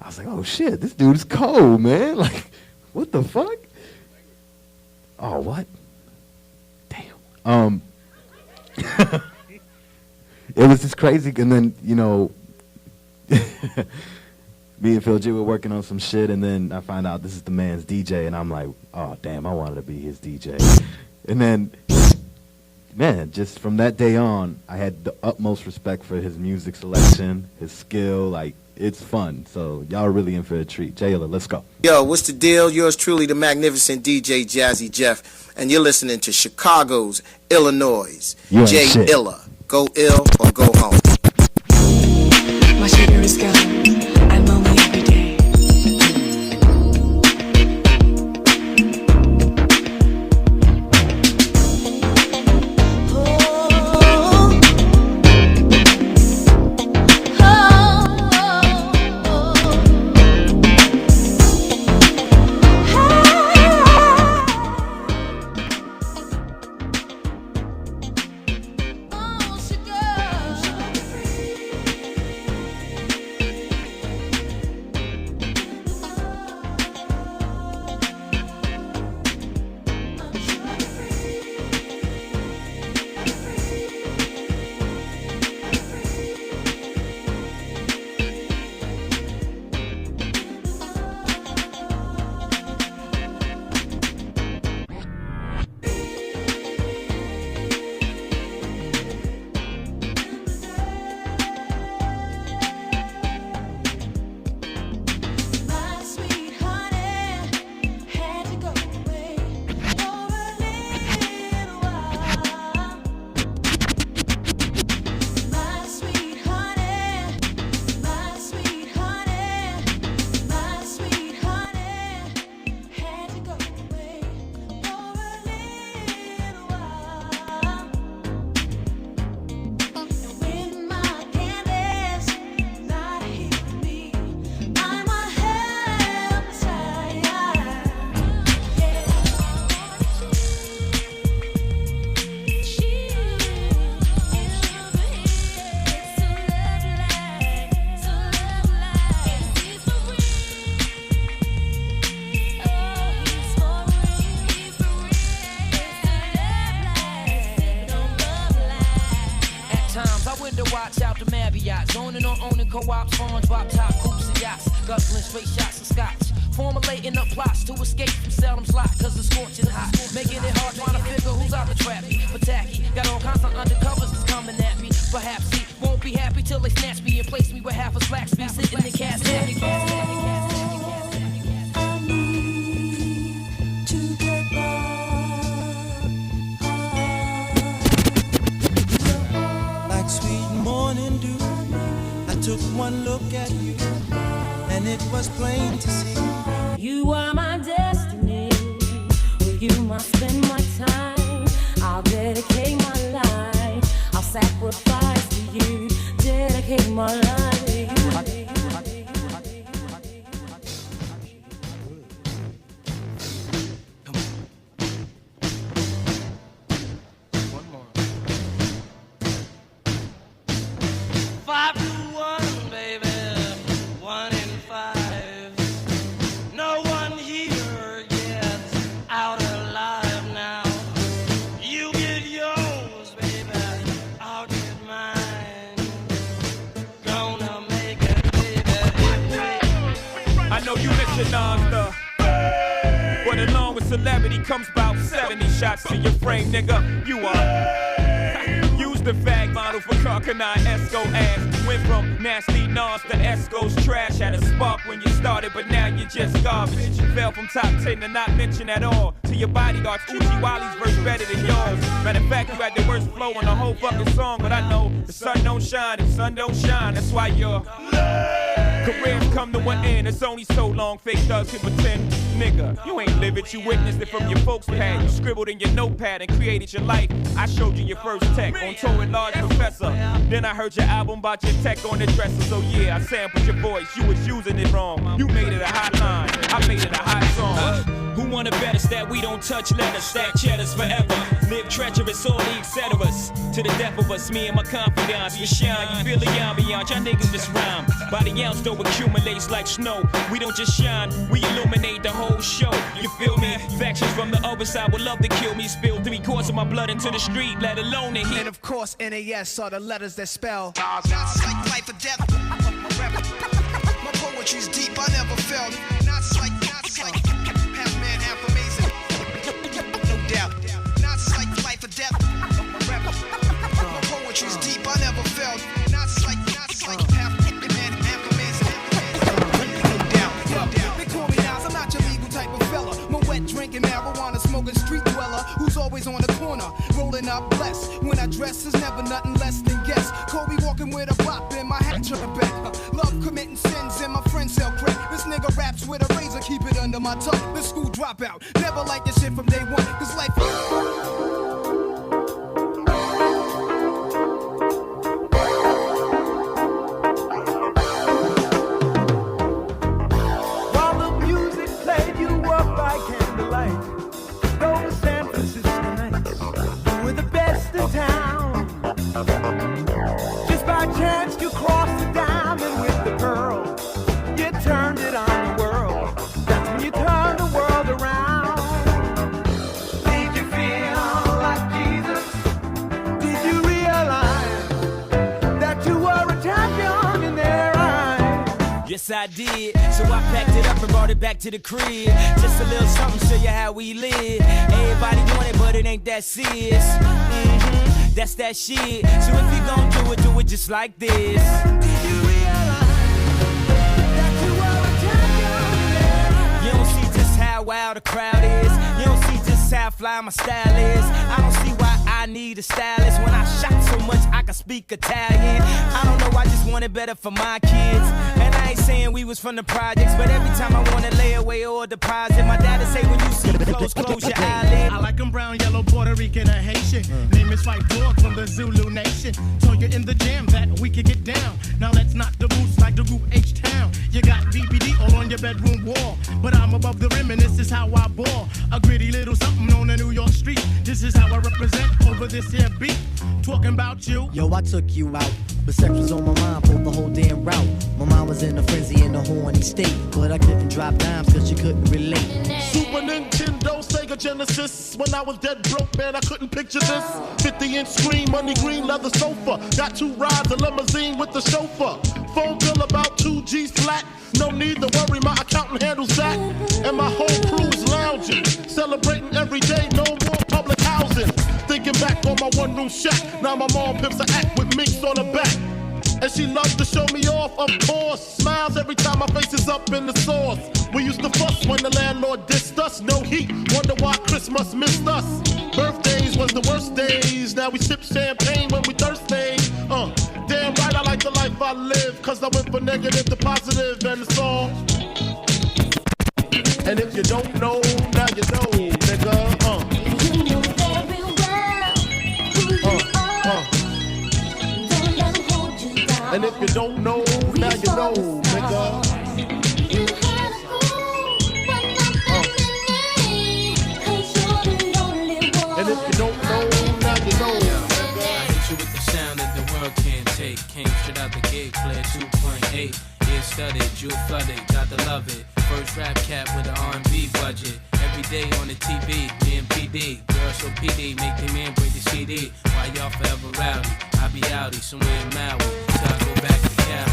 I was like, oh shit, this dude is cold, man. Like, what the fuck? Oh, what? Damn. it was just crazy. And then, you know, me and Phil G were working on some shit, and then I find out this is the man's DJ, and I'm like, oh, damn, I wanted to be his DJ. And then, man, just from that day on, I had the utmost respect for his music selection, his skill. Like, it's fun. So y'all are really in for a treat. Jay ILLA, let's go. Yo, what's the deal? Yours truly, the magnificent DJ Jazzy Jeff, and you're listening to Chicago's Illinois' Jay ILLA. Go ill or go home. My sugar is gone. I'm lonely every day. Co-ops, farms, drop top, coops and yachts, guzzling straight shots and scotch. Formulating up plots to escape from Salem's lot, cause it's scorching hot. Making it hard trying to figure who's out to trap me. But tacky, got all kinds of undercovers that's coming at me. Perhaps he won't be happy till they snatch me and place me with half a slack speed sitting in the casket. Like sweet morning dew, I took one look at you, and it was plain to see. You are my destiny. With you must spend my time. I'll dedicate my life. I'll sacrifice to you. Dedicate my life to you. But along with celebrity comes about 70 shots to your frame, nigga. You are. Used the fag model for Carcanine Esco ass. Went from nasty Nas to Esco's trash. Had a spark when you started, but now you're just garbage. Fell from top 10 to not mention at all. To your bodyguards, Uchi Wally's verse better than yours. Matter of fact, you had the worst flow on the whole fucking song. But I know the sun don't shine if sun don't shine. That's why your careers come to an end. It's only so long fake thugs can pretend. Nigga, you ain't live it, you witnessed it from your folks' pad. You scribbled in your notepad and created your life. I showed you your first tech on tour with Large Professor. Then I heard your album about your tech on the dresser. So yeah, I sampled your voice, you was using it wrong. You made it a hot line, I made it a hot song. Who wanna bet us that we don't touch letters, stack cheddars forever. Live treacherous, all the etceteras. To the death of us, me and my confidants, we shine. You feel the ambiance, y'all niggas just rhyme. By the ounce though accumulates like snow. We don't just shine, we illuminate the whole show. You feel me? Factions from the other side would love to kill me. Spill 3/4 of my blood into the street, let alone the heat. And of course, NAS are the letters that spell. Not like life or death. My poetry's deep, I never felt. Not like half man, half amazing. No doubt. Not like life or death. My poetry's deep, I never felt. Not like half man, half amazing. No doubt. They call me Nas, I'm not your legal type of fella. My wet drinking, marijuana smoking street dweller who's always on the corner, rolling up blessed. When I dress, is never nothing less than guess. Kobe walking with a bop in my hat tripping back. Love committing sins and my friends sell crack. This nigga raps with a razor, keep it under my tongue. The school dropout, never like this shit from day one. Cause life. While the music played, you walk by candlelight. Those San Francisco nights were the best in town. Just by chance, you crossed the diamond with the pearl. You turned it on the world. That's when you turned the world around. Did you feel like Jesus? Did you realize that you were a champion in their eyes? Yes, I did. So I packed it up and brought it back to the crib. Just a little something, show you how we live. Everybody want it, but it ain't that serious. That's that shit. So if you gon' do it just like this. Did you realize that you were a champion? You don't see just how wild the crowd is. You don't see just how fly my style is. I don't see why I need a stylist. When I shot so much I can speak Italian. I don't know, I just want it better for my kids. And I ain't saying we was from the projects, but every time I wanna lay away or deposit, my dad'll say when you see close your eyelid. I like 'em brown, yellow, Puerto Rican, or Haitian. Name is Fight Dog from the Zulu Nation. So you're in the jam that we can get down. Now that's not the boots like the group H-Town. You got BBD all on your bedroom wall. But I'm above the rim and this is how I ball. A gritty little something on the New York street. This is how I represent over this here beat. Talking about you. Yo, I took you out, but sex was on my mind for the whole damn route. My mind was in a frenzy in a horny state, but I couldn't drop dimes cause you couldn't relate. Super Nintendo, Sega Genesis. When I was dead broke, man, I couldn't picture this. 50-inch screen, money green, leather sofa. Got 2 rides, a limousine with the chauffeur. Phone bill about 2 G's flat. No need to worry, my accountant handles that. And my whole crew is lounging, celebrating every day, no more public housing. Thinking back on my one-room shack. Now my mom pimps an act with minks on her back. And she loves to show me off, of course. Smiles every time my face is up in the sauce. We used to fuss when the landlord dissed us. No heat, wonder why Christmas missed us. Birthdays was the worst days. Now we sip champagne when we thirsty. Damn right I like the life I live. Cause I went from negative to positive and it's all. And if you don't know, now you know, nigga. And if you don't know, now you know, nigga. And if you don't know, now you know, nigga. I hit you with the sound that the world can't take. Came straight out the gate, played 2.8. Ear studded, jewel flooded, got to love it. First rap cap with an R&B budget. Every day on the TV, me and PD. Girls so PD, make them man break the CD. Why y'all forever rowdy? I be outie, somewhere in Maui. Till I go back to Cali.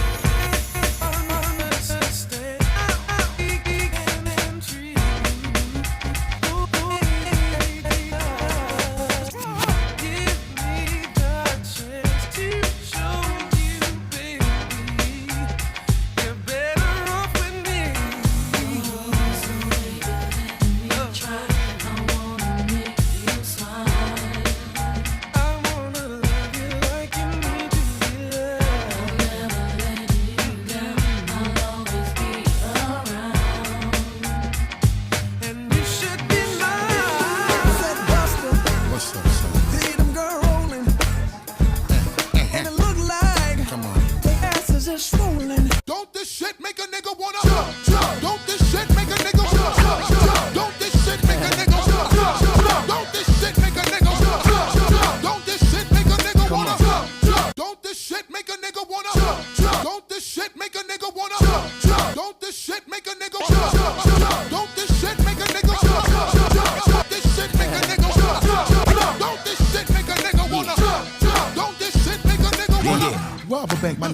I wanna love you like you need to be loved.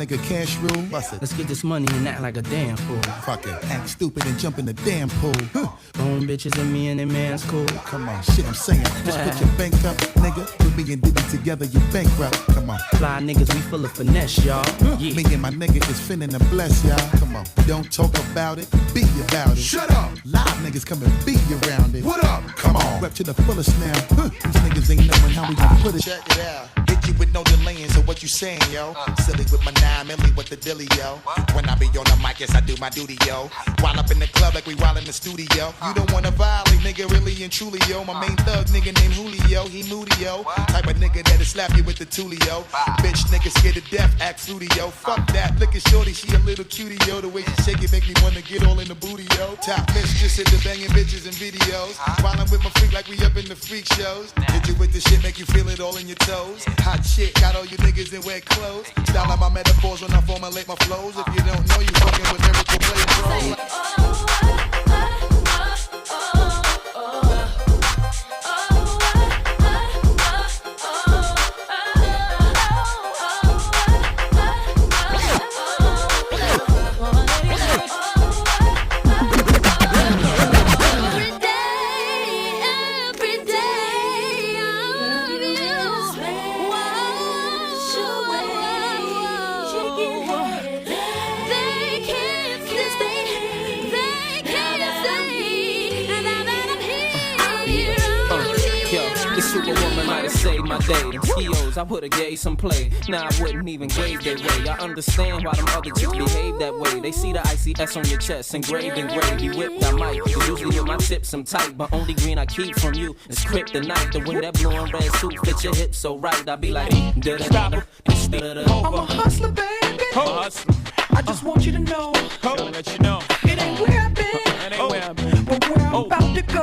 nigga cash rule. Bust it. Let's get this money and act like a damn fool. Fuck it. Act stupid and jump in the damn pool. Bone bitches and me and that man's cool. Come on, shit I'm saying. Just put your bank up, nigga. With me and Diddy together, you bankrupt. Come on. Fly niggas, we full of finesse, y'all. Yeah. Me and my nigga is finna to bless y'all. Come on. Don't talk about it, be about it. Shut up. Live niggas come and be around it. What up? Come on. Rep to the fullest now. These niggas ain't knowing how we gon' put it. Check it out. Hit you with no delaying, so what you saying, yo? Silly with my 9 milli with the dilly, yo. When I be on the mic, yes, I do my duty, yo. While up in the club like we while in the studio. You don't wanna violate, nigga, really and truly, yo. My main thug nigga named Julio, he moody, yo. Type of nigga that'll slap you with the tulio. Bitch nigga scared to death, act fruity, yo. Fuck that, look at shorty, she a little cutie, yo. The way she shake it make me wanna get all in the booty, yo. Top mistress hit the banging bitches and videos. While I'm with my freak like we up in the freak shows. Hit you with the shit, make you feel it all in your toes. Hot shit, got all you niggas in wet clothes. Style of my metaphors when I formulate my flows. If you don't know, you fucking with lyrical playing pros. Saved my day, them skills, I would've gave some play. Now I wouldn't even gave their way. I understand why them other chicks behave that way. They see the icy S on your chest, engraved in gravy, whipped I might. Usually with my tips I'm tight, but only green I keep from you is kryptonite. The way that blue and red suit fit your hips so right, I be like, stop it. I'm a hustler, baby. I just want you to know. Gonna let you know. It ain't where I've been. It ain't where I've been. But where I'm about to go.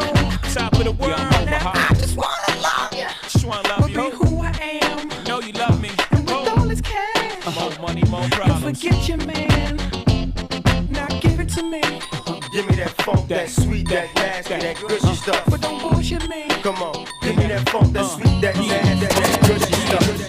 Top of the world. I just wanna love you. Just wanna love you. Be who I am. Know you love me. And with all this cash. More money, more problems. Don't forget your man. Now give it to me. Give me that funk, that sweet, that nasty, that gushy stuff. But don't bullshit me. Come on, give me that funk, that sweet, that nasty, that gushy stuff.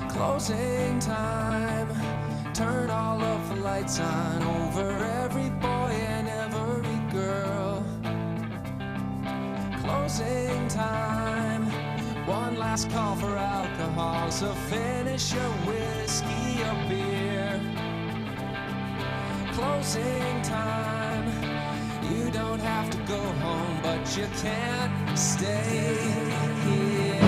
Closing time. Turn all of the lights on over every boy and every girl. Closing time. One last call for alcohol, so finish your whiskey or beer. Closing time. You don't have to go home, but you can't stay here.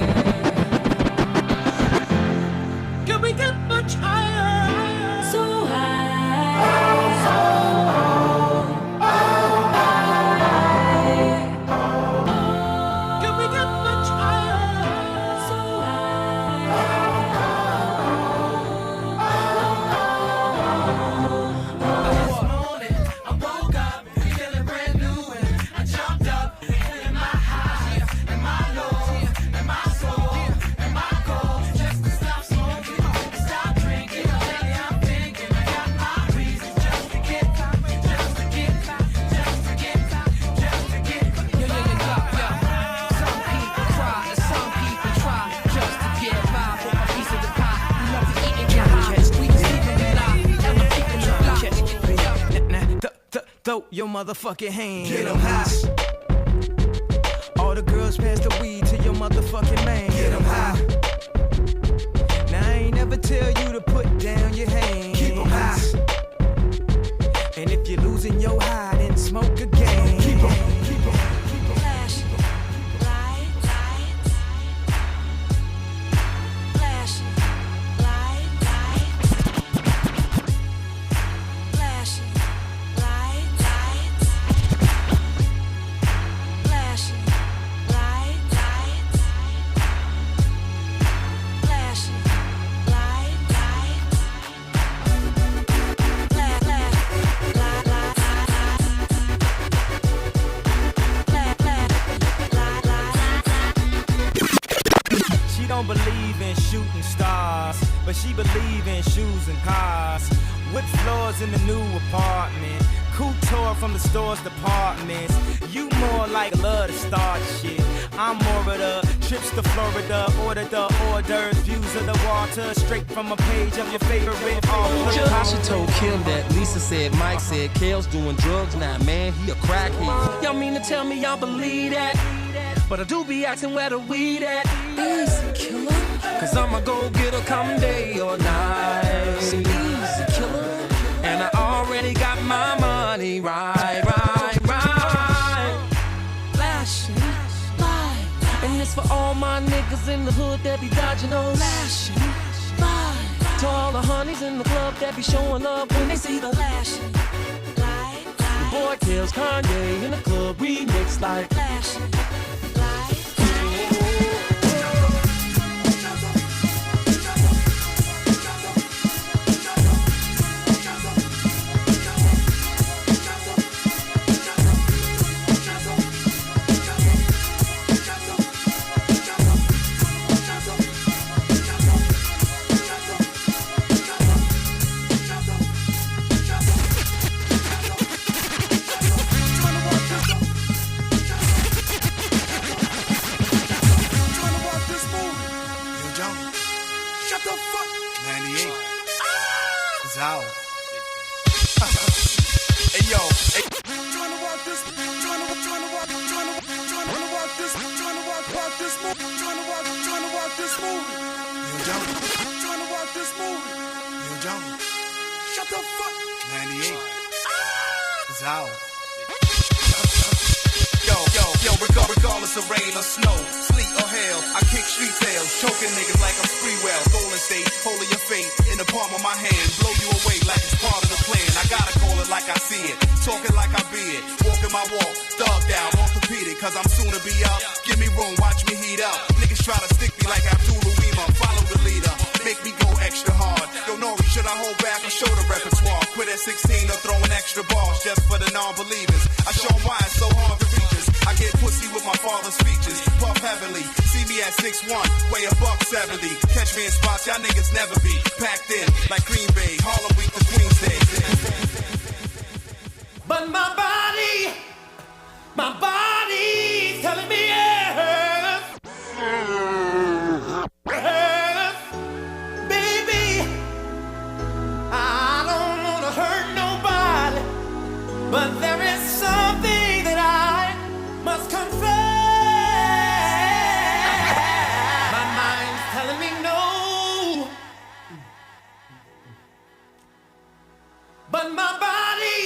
Can we get much higher? So high. Can we get much higher? So This morning I woke up feeling brand new and I jumped up feeling my highs and my lows and my soul and my goals just to stop smoking and stop drinking. Lately I'm thinking I got my reasons just to get top, just to get top, just to get top, just to get yeah. Some people cry and some people try just to get by for a piece of the pie. We love to eat and catch. We just keeping it out and we're keeping it locked. Throw your motherfucking hands. Get 'em high. All the girls pass the weed to your motherfucking man. Get 'em high. Now I ain't never tell you to put down your hands. Keep 'em high. And if you're losing your high, then smoke again. Keep 'em. Flash, light, light. Flash, light, light. Flash, light, light. Flash, light, light. Flash, light, light. Flash, light, light. She don't believe in shooting stars, but she believe in shoes and cars. Wood floors in the new apartment, couture from the store's departments. You more like love to start shit. I'm more of the trips to Florida, order the hors d'oeuvres, views of the water, straight from a page of your favorite author. Tasha told Kim that Lisa said Mike said Kale's doing drugs now, man, he a crackhead. Y'all mean to tell me y'all believe that? But I do be asking where the weed at. Easy killer. Cause I'ma go get her come day or night. Easy killer. And I already got my money right. Flashing light. And it's for all my niggas in the hood that be dodging those. Flashing light. To all the honeys in the club that be showing love when they see the flashing light. The boy tells Kanye in the club remix like flashing. Regardless of rain or snow, sleet or hail, I kick street tales, choking niggas like I'm Spreewell. Golden State, holding your fate in the palm of my hand, blow you away like it's part of the plan. I gotta call it like I see it, talking like I be it, walking my walk, thugged out, orthopedic, cause I'm soon to be up. Give me room, watch me heat up. Niggas try to stick me like Abdul Uwima, follow the leader, make me go extra hard. Yo, Nori, should I hold back or show the repertoire? Quit at 16 or throwing extra bars just for the non-believers. I show 'em why it's so hard to reach us. I get pussy with my father's features, puff heavily. See me at 6'1", weigh a $170. Catch me in spots y'all niggas never be. Packed in like Green Bay, Harlem Week to Queens Day. But my body's telling me yes. Baby, I don't wanna hurt nobody, but there is something that I must confess. My mind's telling me no, but my body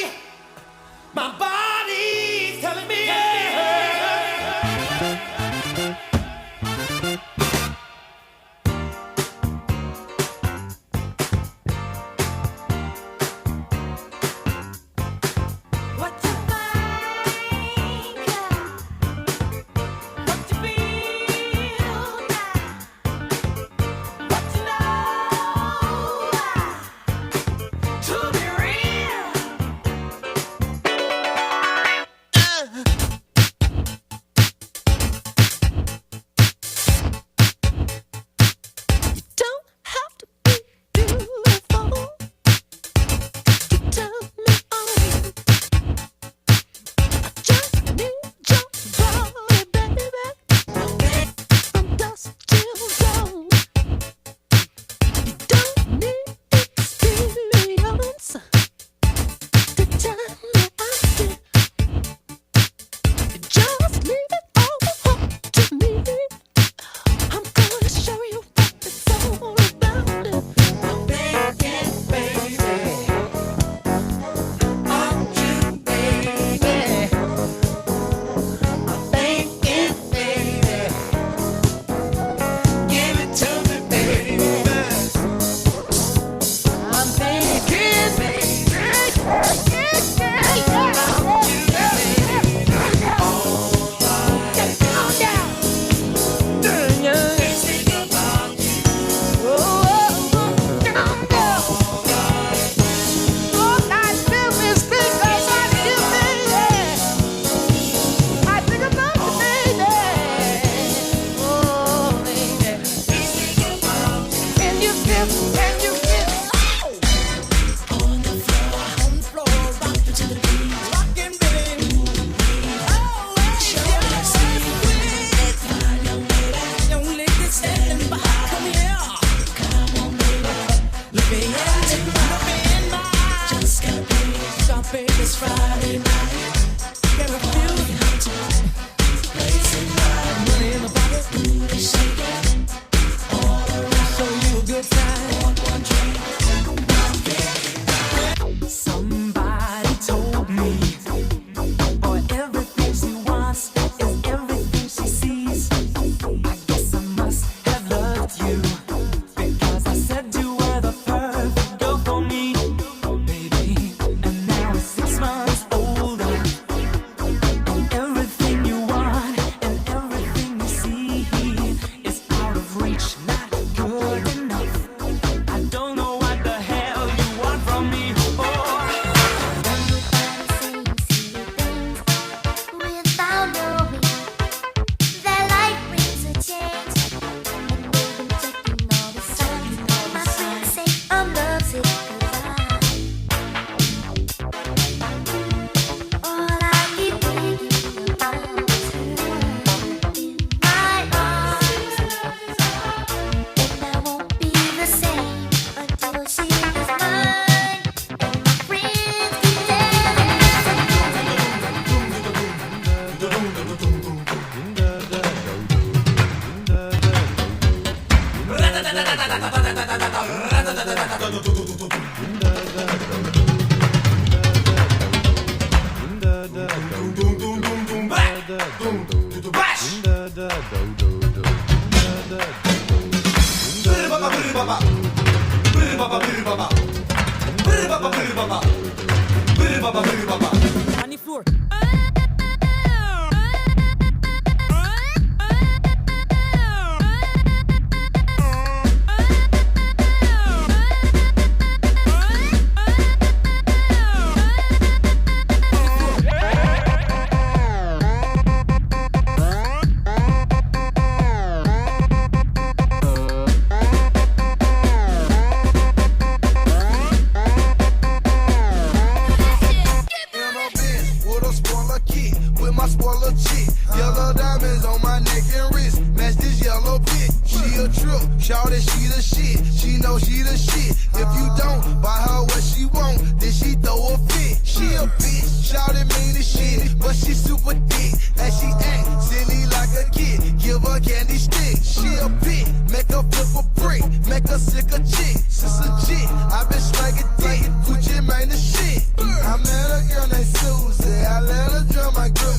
my spoiler chick. Yellow diamonds on my neck and wrist. Match this yellow bitch. She a trip, shout it, she the shit. She know she the shit. If you don't buy her what she want, then she throw a fit. She a bitch, shout it, mean as shit, but she super thick. And she act silly like a kid. Give her candy stick. She a bitch, make her flip a brick, make her sick a chick. Sis a chick, I been slanging dick. Gucci man the shit. I met a girl named Susie. I let her drum my group.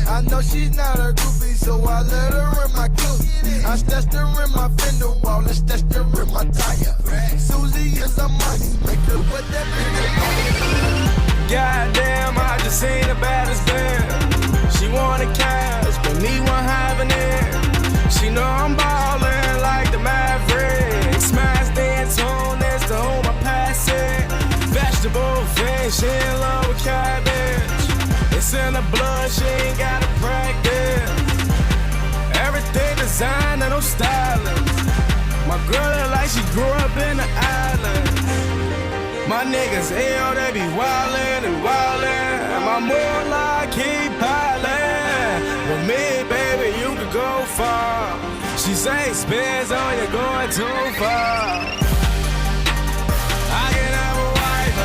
I know she's not a groupie, so I let her in my coupe. I stashed her in my fender wall and stashed her in my tire. Susie is a money maker, put that bitch. Goddamn, I just seen the baddest bitch. She wanted cash, but me one having it. She know I'm ballin' like the Maverick. Smash dance on this to hold my passing. Vegetable fish, she in love with cabbage. It's in the blood, she ain't gotta practice. Everything designed and no styling. My girl look like she grew up in the island. My niggas, yo, they be wildin' and wildin'. And my moolah keep piling. With me, baby, you could go far. She say spins on you going too far. I can have a wife,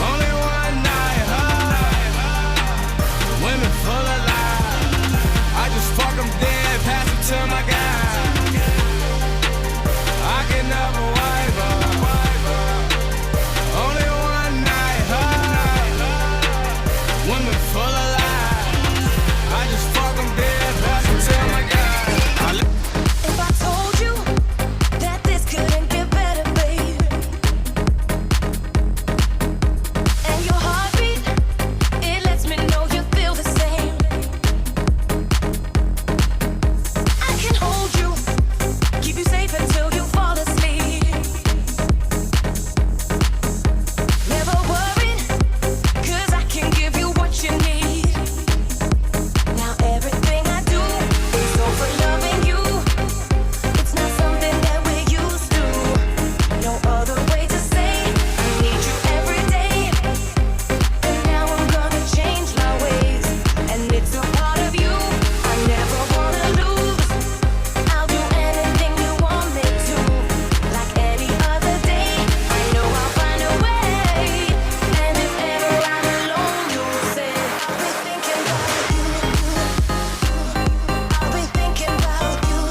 only one night, women full of lies. I just fuck them dead, pass them to my guy. I can have a wife, only one night, women full of lies. I just fuck them dead, pass them to my guy. If I told you that this couldn't get better, baby, and your heartbeat, it lets me know you feel the same. I can hold you, keep you safe until you fall asleep. Never worried, 'cause I can give you what you need. Now everything I do is over loving you. It's not something that we're used to. No other way to say I need you every day. And now I'm gonna change my ways, and it's a part of you I never wanna lose. I'll do anything you want me to, like any other day. I know I'll find a way. And if ever I'm alone, you'll say I'll be thinking about you. I'll be thinking about you.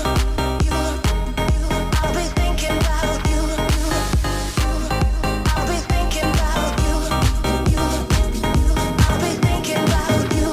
I'll be thinking about you. I'll be thinking about you. I'll be thinking about you.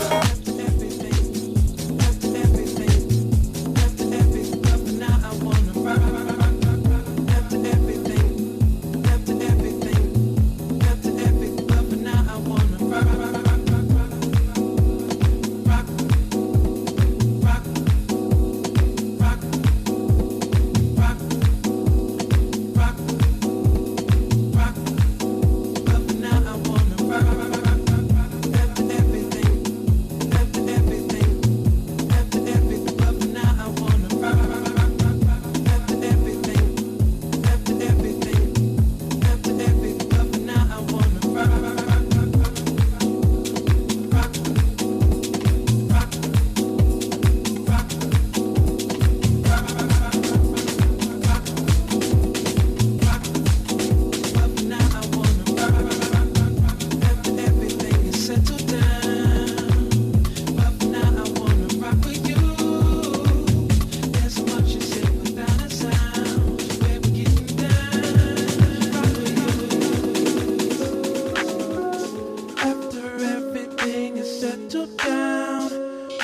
After everything is settled down,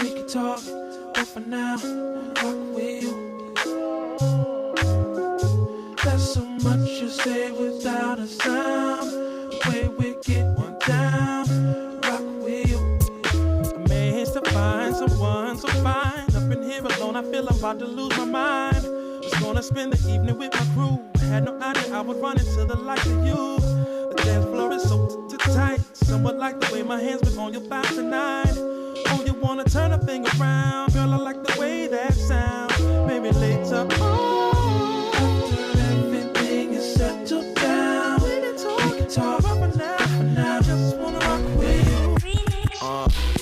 we can talk, but for now, rock with you. There's so much you say without a sound. The way we get one down, rock with you. I managed to find someone so fine. Up in here alone, I feel I'm about to lose my mind. Was gonna spend the evening with my crew. Had no idea I would run into the likes of you. The dance floor is so tight. Somewhat like the way my hands been on your back tonight. Oh, you wanna turn a thing around? Girl, I like the way that sounds. Maybe later. After everything is settled down, we can talk. For now, I just wanna rock with you.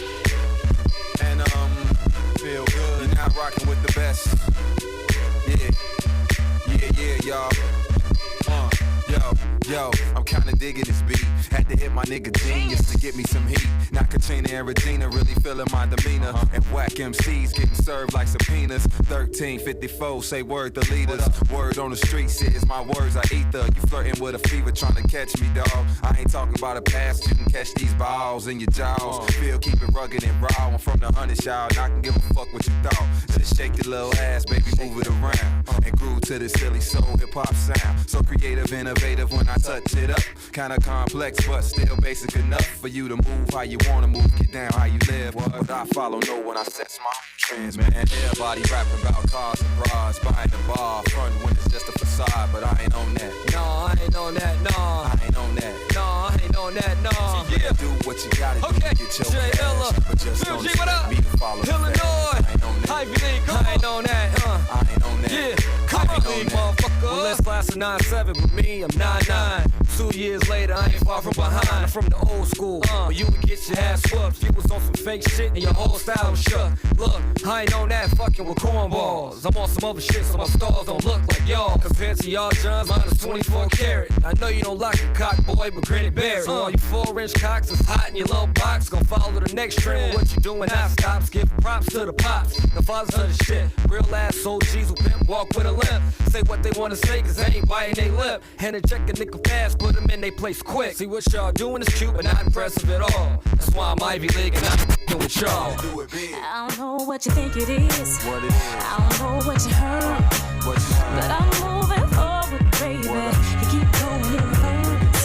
nigga genius to get me some heat. Not Katrina and Regina really feeling my demeanor. And whack MCs getting served like subpoenas. 1354, say word the leaders. Word on the streets is my words I ether. You flirting with a fever trying to catch me, dog. I ain't talking about a pass, you can catch these balls in your jaws. Feel keep it rugged and raw. I'm from the 100 y'all, and I can give a fuck what you thought. Just shake your little ass, baby, move it around. And groove to this silly soul hip-hop sound. So creative, innovative when I touch it up. Kinda complex, but still basic enough for you to move how you wanna move, get down how you live. What I follow, know when I set my trends, man. Everybody rapping about cars and bras, behind the bar, front when it's just a facade, but I ain't on that. No, I ain't on that, no. I ain't on that. No, I ain't on that, no. Yeah, do what you gotta do to get your Jay ILLA. cash, but just don't expect me to follow the Illinois. fast. I ain't on that. Ivy League, I ain't on that, I ain't on that. Yeah, come on, league, motherfucker. Well, let's class of 9-7, but me, I'm 9-9. 2 years later, I ain't far from behind. I'm from the old school, but you would get your ass whooped. You was on some fake shit and your whole style was shook. Look, I ain't on that fucking with cornballs. I'm on some other shit so my stars don't look like y'all. Compared to y'all Johns, mine is 24 karat. I know you don't like a cock boy, but granny berry. So all you 4-inch cocks is hot in your little box. Gonna follow the next trend. What you doing now stops. Give props to the pops, the fathers of the shit. Real ass OGs who pimp walk with a limp. Say what they wanna say cause they ain't biting they lip. Hand a check a nickel fast, put them in they place quick. See what y'all doing is cute but not impressive at all. That's why I'm Ivy League and I'm f***ing with y'all. I don't know what you think it is. What it is. I don't know what you heard. What you heard. But I'm moving forward, baby. You keep going in reverse.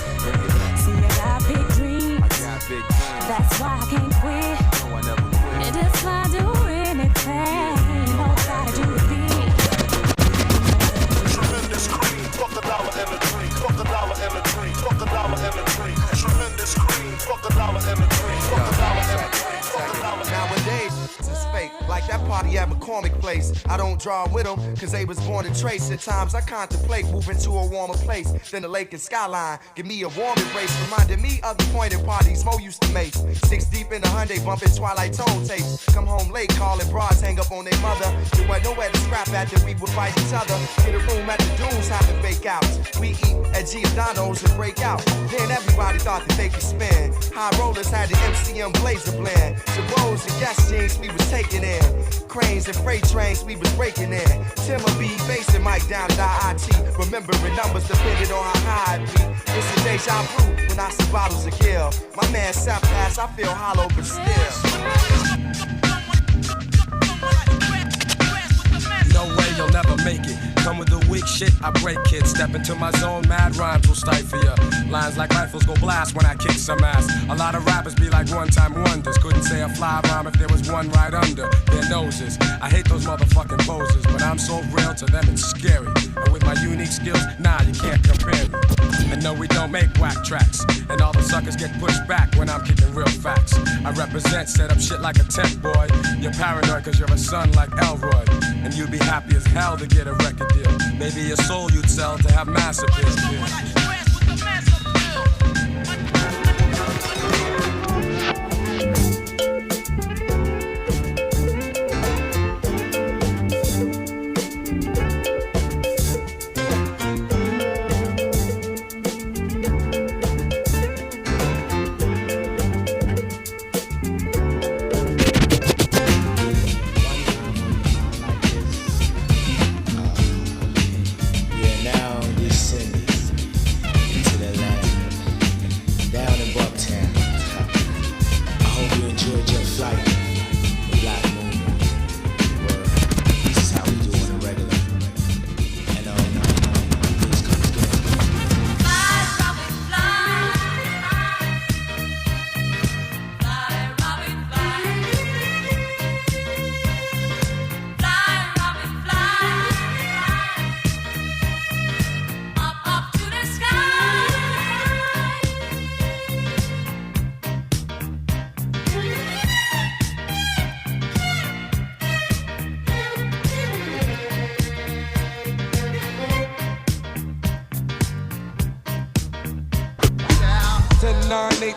See, I got big dreams. That's why I can't quit. No, I never quit. And that's why I do anything. You know what I do with me. Tremendous cream, fuck $1 and a drink, fuck $1 and a drink, fuck $1 and a drink. Tremendous cream, fuck $1 and a drink, fuck $1 and a drink, fuck $1. Nowadays, it's fake, like that party at McCormick Place. I don't draw with them, cause they was born to trace. At times I contemplate moving to a warmer place than the lake and skyline. Give me a warm embrace, reminding me of the pointed parties Mo used to make. 6 deep in the Hyundai, bumping Twilight tone tapes. Come home late, calling bras, hang up on their mother. There wasn't nowhere to scrap at that we would fight each other. Get a room at the dunes, having fake outs. We eat at Giordano's and break out. Then everybody thought that they could spin. High rollers had the MCM blazer blend. Sabros and gas jeans we was taking in. Cranes and freight trains we was breaking in. Timber B, bass and mic down at IIT. Remembering numbers depended on how high it be. It's a deja vu when I see bottles of kill. My man sap pass, I feel hollow but still. No way you'll never make it. Come with the weak shit, I break kids. Step into my zone, mad rhymes will stifle ya. Lines like rifles go blast when I kick some ass. A lot of rappers be like one-time wonders. Couldn't say a fly rhyme if there was one right under their noses. I hate those motherfucking poses, but I'm so real to them it's scary. And with my unique skills, nah, you can't compare me. And no, we don't make whack tracks. And all the suckers get pushed back when I'm kicking real facts. I represent, set up shit like a tech boy. You're paranoid cause you're a son like Elroy. And you'd be happy as hell to get a record deal. Maybe your soul you'd sell to have mass appeal.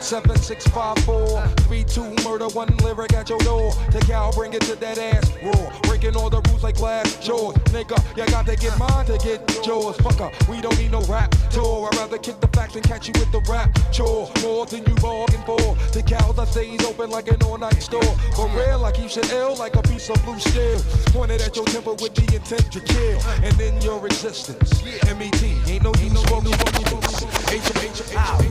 7654 32 murder, one lyric at your door. Take out, bring it to that ass roar. Breaking all the rules like glass jaws. Nigga, you got to get mine to get yours. Fucker, we don't need no rap tour. I'd rather kick the facts and catch you with the rap chore. More than you bargained for. The cows I stays open like an all-night store. For real, I keep shit ill like a piece of blue steel. Pointed at your temple with the intent to kill. And in your existence, M.E.T. ain't no use for me.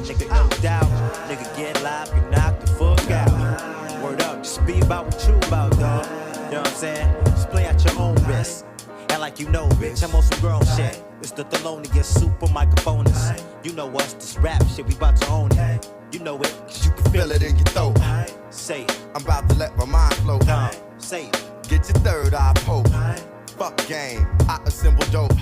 Nigga, no doubt. Nigga, get live, you knock the fuck out. Word up, just be about what you about, dog. You know what I'm saying? Just play at your own risk. Act like you know, bitch. I'm on some grown shit. It's the Thelonious super microphonist. You know us, this rap shit, we about to own it. You know it, cause you can feel it in your throat. Say it. I'm about to let my mind flow. Say it. Get your third eye poke. Fuck game, I assemble dope.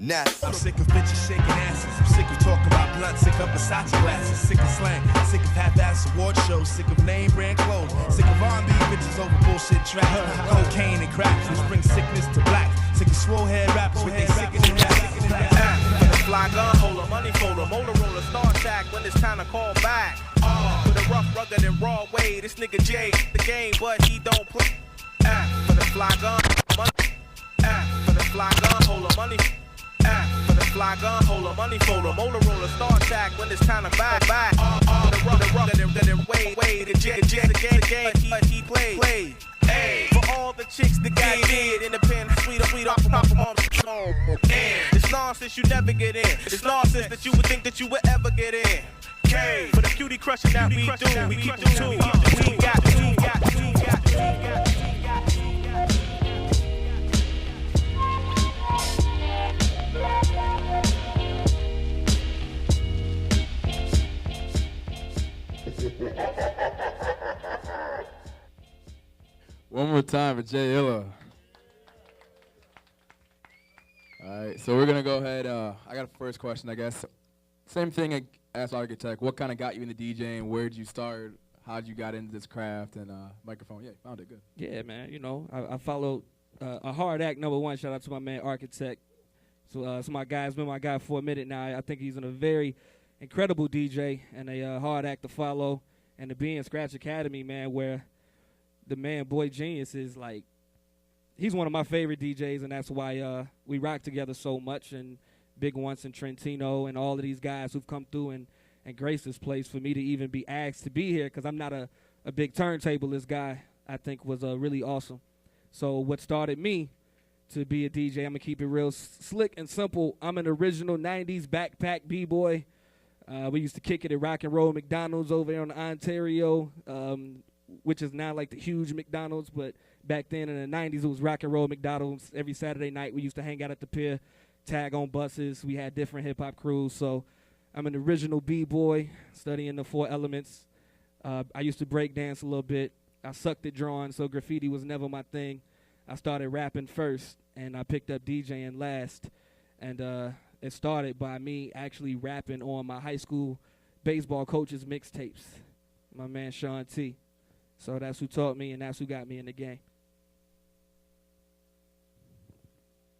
Nest. I'm sick of bitches shaking asses. I'm sick of talking about blunt. Sick of Versace glasses. Sick of slang. Sick of half-ass award shows. Sick of name brand clothes. Sick of R&B bitches over bullshit trap. Cocaine and crack. Which brings sickness to black. Sick of swole head rappers with they sickening rap. Fly gun holder, money folder, Motorola, Star Track when it's time to call back. For the rough, rugged, and raw way, this nigga Jay, the game, but he don't play. For the fly gun, money. For the fly gun holder, money. For the fly gun holder, money folder, Motorola, Star Track when it's time to buy. For the rough, rugged, and way, the Jay, the game, he played. Hey, for all the chicks that got did in the pen, sweet off the pop on. It's nonsense you never get in. It's nonsense that you would think that you would ever get in. K, for the cutie crushing that we do, we keep the two. We got. One more time for Jay ILLA. All right, so we're going to go ahead. I got a first question, I guess. Same thing I asked Arkitek. What kind of got you into DJing? Where did you start? How did you got into this craft? And microphone, yeah, found it good. Yeah, man, you know, I followed a hard act, #1. Shout out to my man Arkitek. So it's my guy. It's been my guy for a minute now. I think he's a very incredible DJ and a hard act to follow. And to be in Scratch Academy, man, where the man Boy Genius is like, he's one of my favorite DJs, and that's why we rock together so much. And Big Once and Trentino and all of these guys who've come through and graced this place for me to even be asked to be here, because I'm not a big turntablist guy, I think was really awesome. So what started me to be a DJ, I'm going to keep it real slick and simple. I'm an original 90s backpack B-boy. We used to kick it at Rock and Roll McDonald's over there on Ontario, which is now like the huge McDonald's, but back then in the 90s, it was Rock and Roll McDonald's. Every Saturday night, we used to hang out at the pier, tag on buses. We had different hip-hop crews, so I'm an original B-boy, studying the 4 elements. I used to break dance a little bit. I sucked at drawing, so graffiti was never my thing. I started rapping first, and I picked up DJing last, and it started by me actually rapping on my high school baseball coach's mixtapes, my man Sean T. So that's who taught me, and that's who got me in the game.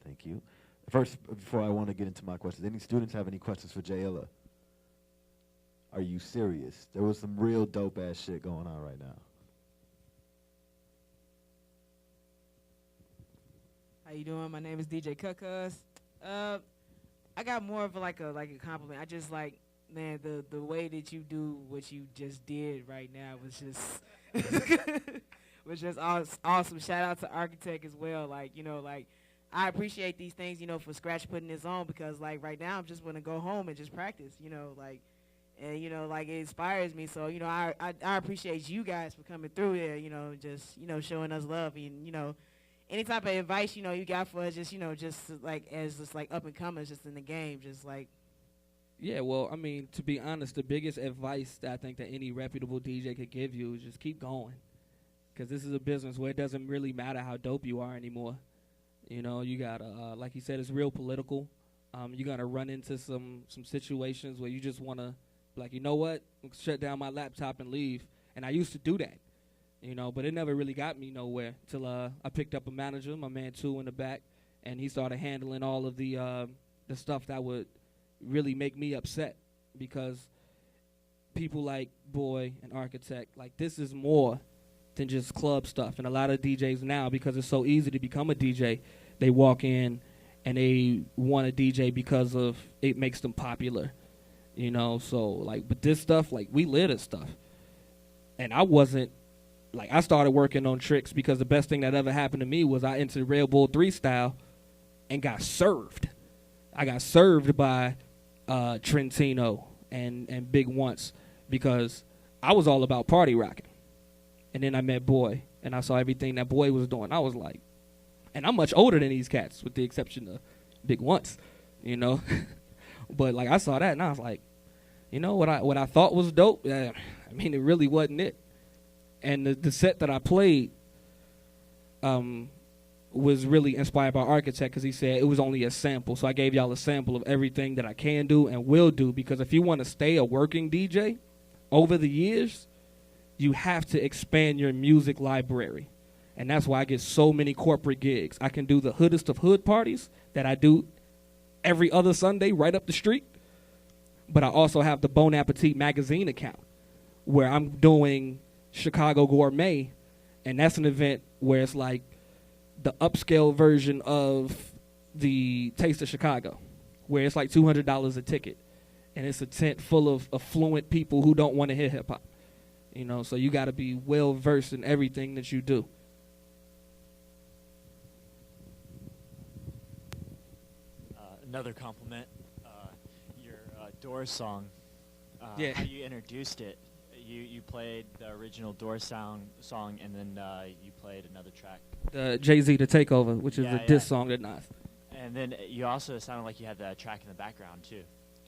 Thank you. First, before I want to get into my questions, any students have any questions for Jay ILLA? Are you serious? There was some real dope-ass shit going on right now. How you doing? My name is DJ Cuckus. I got more of a compliment. I just like, man, the way that you do what you just did right now was just awesome. Shout out to Arkitek as well. Like, you know, like I appreciate these things, you know, for Scratch putting this on, because like right now I'm just gonna go home and just practice, you know, like, and you know, like it inspires me. So, you know, I appreciate you guys for coming through here, you know, just, you know, showing us love, and you know, any type of advice, you know, you got for us, just, you know, just like as just like up and comers just in the game, just like. Yeah, well, I mean, to be honest, the biggest advice that I think that any reputable DJ could give you is just keep going, because this is a business where it doesn't really matter how dope you are anymore. You know, you got to, like you said, it's real political. You're going to run into some situations where you just want to, like, you know what, shut down my laptop and leave. And I used to do that, you know, but it never really got me nowhere till I picked up a manager, my man Two in the back, and he started handling all of the stuff that would really make me upset, because people like Boy and Arkitek, like this is more than just club stuff. And a lot of DJs now, because it's so easy to become a DJ, they walk in and they want a DJ because of it makes them popular, you know. So like, but this stuff, like we live this stuff, and I wasn't like, I started working on tricks because the best thing that ever happened to me was I entered Red Bull 3 style and got served. I got served by Trentino and Big Once because I was all about party rocking. And then I met Boy, and I saw everything that Boy was doing. I was like, and I'm much older than these cats, with the exception of Big Once, you know. But like, I saw that, and I was like, you know, what I thought was dope, I mean, it really wasn't it. And the set that I played was really inspired by Arkitek, because he said it was only a sample. So I gave y'all a sample of everything that I can do and will do, because if you want to stay a working DJ over the years, you have to expand your music library. And that's why I get so many corporate gigs. I can do the hoodest of hood parties that I do every other Sunday right up the street. But I also have the Bon Appetit magazine account where I'm doing Chicago Gourmet. And that's an event where it's like the upscale version of the Taste of Chicago, where it's like $200 a ticket. And it's a tent full of affluent people who don't want to hear hip-hop. You know, so you got to be well-versed in everything that you do. Another compliment, your Doors song, yeah. How you introduced it. You played the original Doors song, and then you played another track. The Jay-Z The Takeover, which is the diss song that Nas. And then you also sounded like you had that track in the background, too.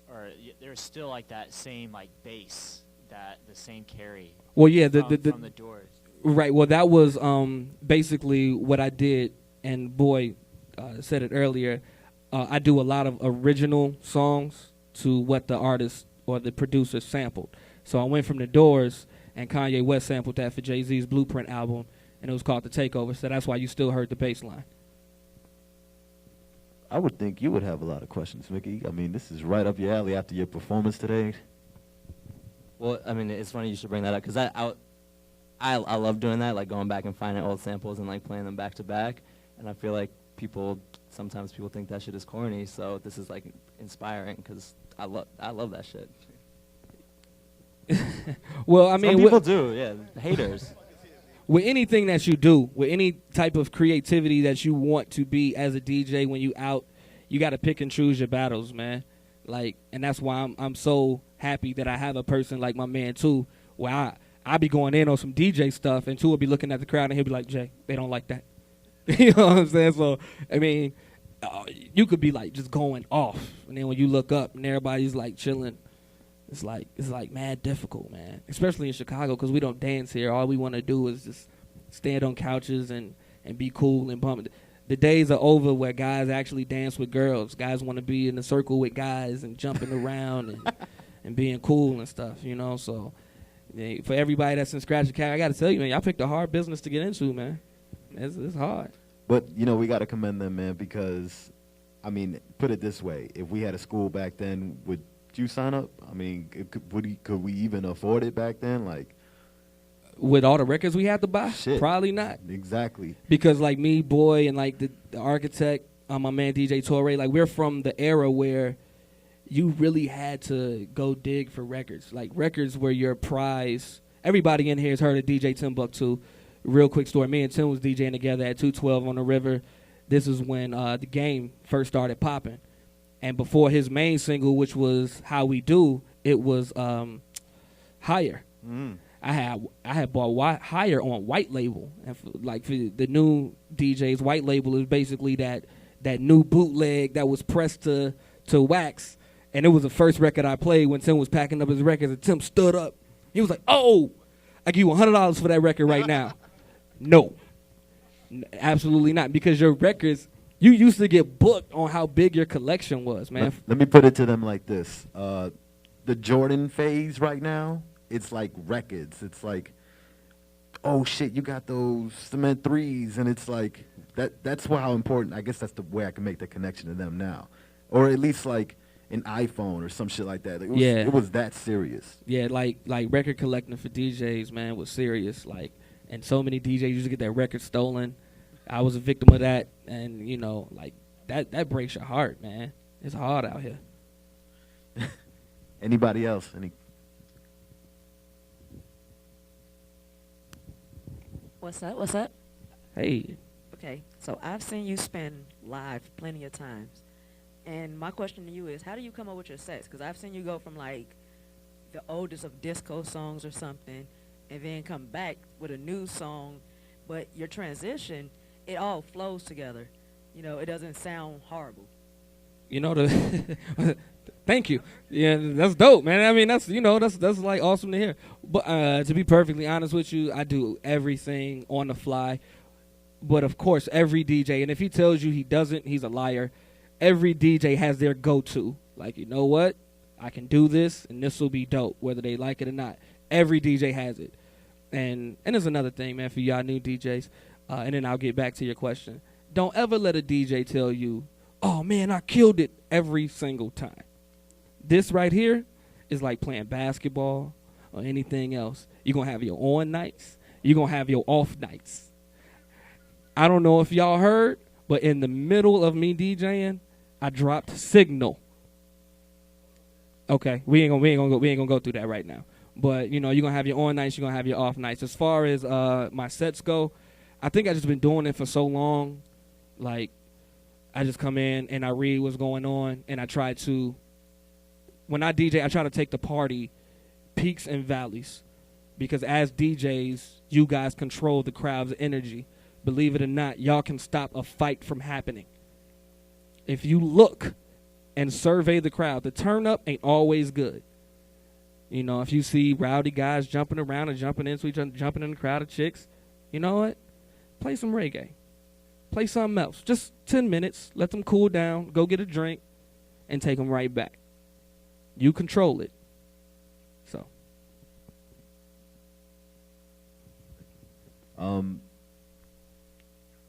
Or there's still like that same like bass, the same carry. Well, yeah, from the Doors. Right. Well, that was basically what I did, and Boy said it earlier. I do a lot of original songs to what the artist or the producer sampled. So I went from the Doors, and Kanye West sampled that for Jay-Z's Blueprint album, and it was called The Takeover. So that's why you still heard the bass line. I would think you would have a lot of questions, Mickey. I mean, this is right up your alley after your performance today. Well, I mean, it's funny you should bring that up, because I love doing that, like going back and finding old samples and like playing them back to back. And I feel like sometimes people think that shit is corny, so this is like inspiring, because I love that shit. Well, I mean, some people do, yeah, haters. With anything that you do, with any type of creativity that you want to be as a DJ, when you out, you got to pick and choose your battles, man. Like, and that's why I'm so happy that I have a person like my man too, where I be going in on some DJ stuff, and two will be looking at the crowd, and he'll be like, Jay, they don't like that. You know what I'm saying? So, I mean, you could be like just going off, and then when you look up and everybody's like chilling, it's like mad difficult, man. Especially in Chicago, because we don't dance here. All we want to do is just stand on couches and be cool and bump. The days are over where guys actually dance with girls. Guys want to be in a circle with guys and jumping around and being cool and stuff, you know. So for everybody that's in Scratch Academy, I got to tell you, man, y'all picked a hard business to get into, man. It's hard. But, you know, we got to commend them, man, because, I mean, put it this way. If we had a school back then, would you sign up? I mean, could we even afford it back then? Like, with all the records we had to buy? Shit. Probably not. Exactly. Because, like, me, Boy, and, like, the Arkitek, my man DJ Torre, like, we're from the era where you really had to go dig for records. Like, records were your prize. Everybody in here has heard of DJ Timbuktu. Real quick story. Me and Tim was DJing together at 212 on the river. This is when the game first started popping. And before his main single, which was How We Do, it was Higher. Mm. I had bought Higher on white label. And for the new DJs, white label is basically that new bootleg that was pressed to wax. And it was the first record I played when Tim was packing up his records, and Tim stood up. He was like, "Oh, I give you $100 for that record right now." No, absolutely not, because your records, you used to get booked on how big your collection was, man. Let me put it to them like this. The Jordan phase right now, it's like records. It's like, oh, shit, you got those Cement 3s, and it's like, that's how important, I guess that's the way I can make the connection to them now. Or at least, like, an iPhone or some shit like that. Like, it was that serious. Yeah, like record collecting for DJs, man, was serious. Like, and so many DJs used to get their records stolen. I was a victim of that, and you know, like that breaks your heart, man. It's hard out here. Anybody else? What's up? What's up? Hey. Okay, so I've seen you spin live plenty of times. And my question to you is, how do you come up with your sets? Because I've seen you go from, like, the oldest of disco songs or something, and then come back with a new song. But your transition, it all flows together. You know, it doesn't sound horrible. You know, thank you. Yeah, that's dope, man. I mean, that's like awesome to hear. But to be perfectly honest with you, I do everything on the fly. But, of course, every DJ, and if he tells you he doesn't, he's a liar. Every DJ has their go-to. Like, you know what? I can do this, and this will be dope, whether they like it or not. Every DJ has it. And there's another thing, man, for y'all new DJs, and then I'll get back to your question. Don't ever let a DJ tell you, oh, man, I killed it every single time. This right here is like playing basketball or anything else. You're going to have your on nights. You're going to have your off nights. I don't know if y'all heard, but in the middle of me DJing, I dropped Signal. Okay, we ain't gonna go through that right now. But you know, you're gonna have your on nights, you're gonna have your off nights. As far as my sets go, I think I just been doing it for so long. Like, I just come in and I read what's going on, and I try to, when I DJ, I try to take the party peaks and valleys, because as DJs, you guys control the crowd's energy. Believe it or not, y'all can stop a fight from happening. If you look and survey the crowd, the turn up ain't always good. You know, if you see rowdy guys jumping around and jumping into each other, jumping in a crowd of chicks, you know what? Play some reggae. Play something else. Just 10 minutes. Let them cool down. Go get a drink and take them right back. You control it.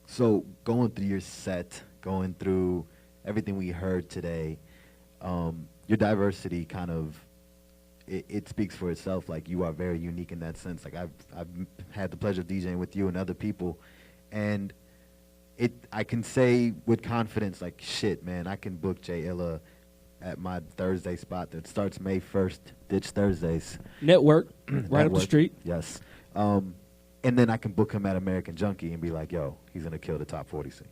So going through your set, going through everything we heard today, your diversity kind of, it speaks for itself. Like, you are very unique in that sense. Like, I've had the pleasure of DJing with you and other people, and I can say with confidence, like, shit, man, I can book Jay ILLA at my Thursday spot that starts May 1st, Ditch Thursdays. Network, right up the street. Yes. And then I can book him at American Junkie and be like, yo, he's going to kill the top 40 scene.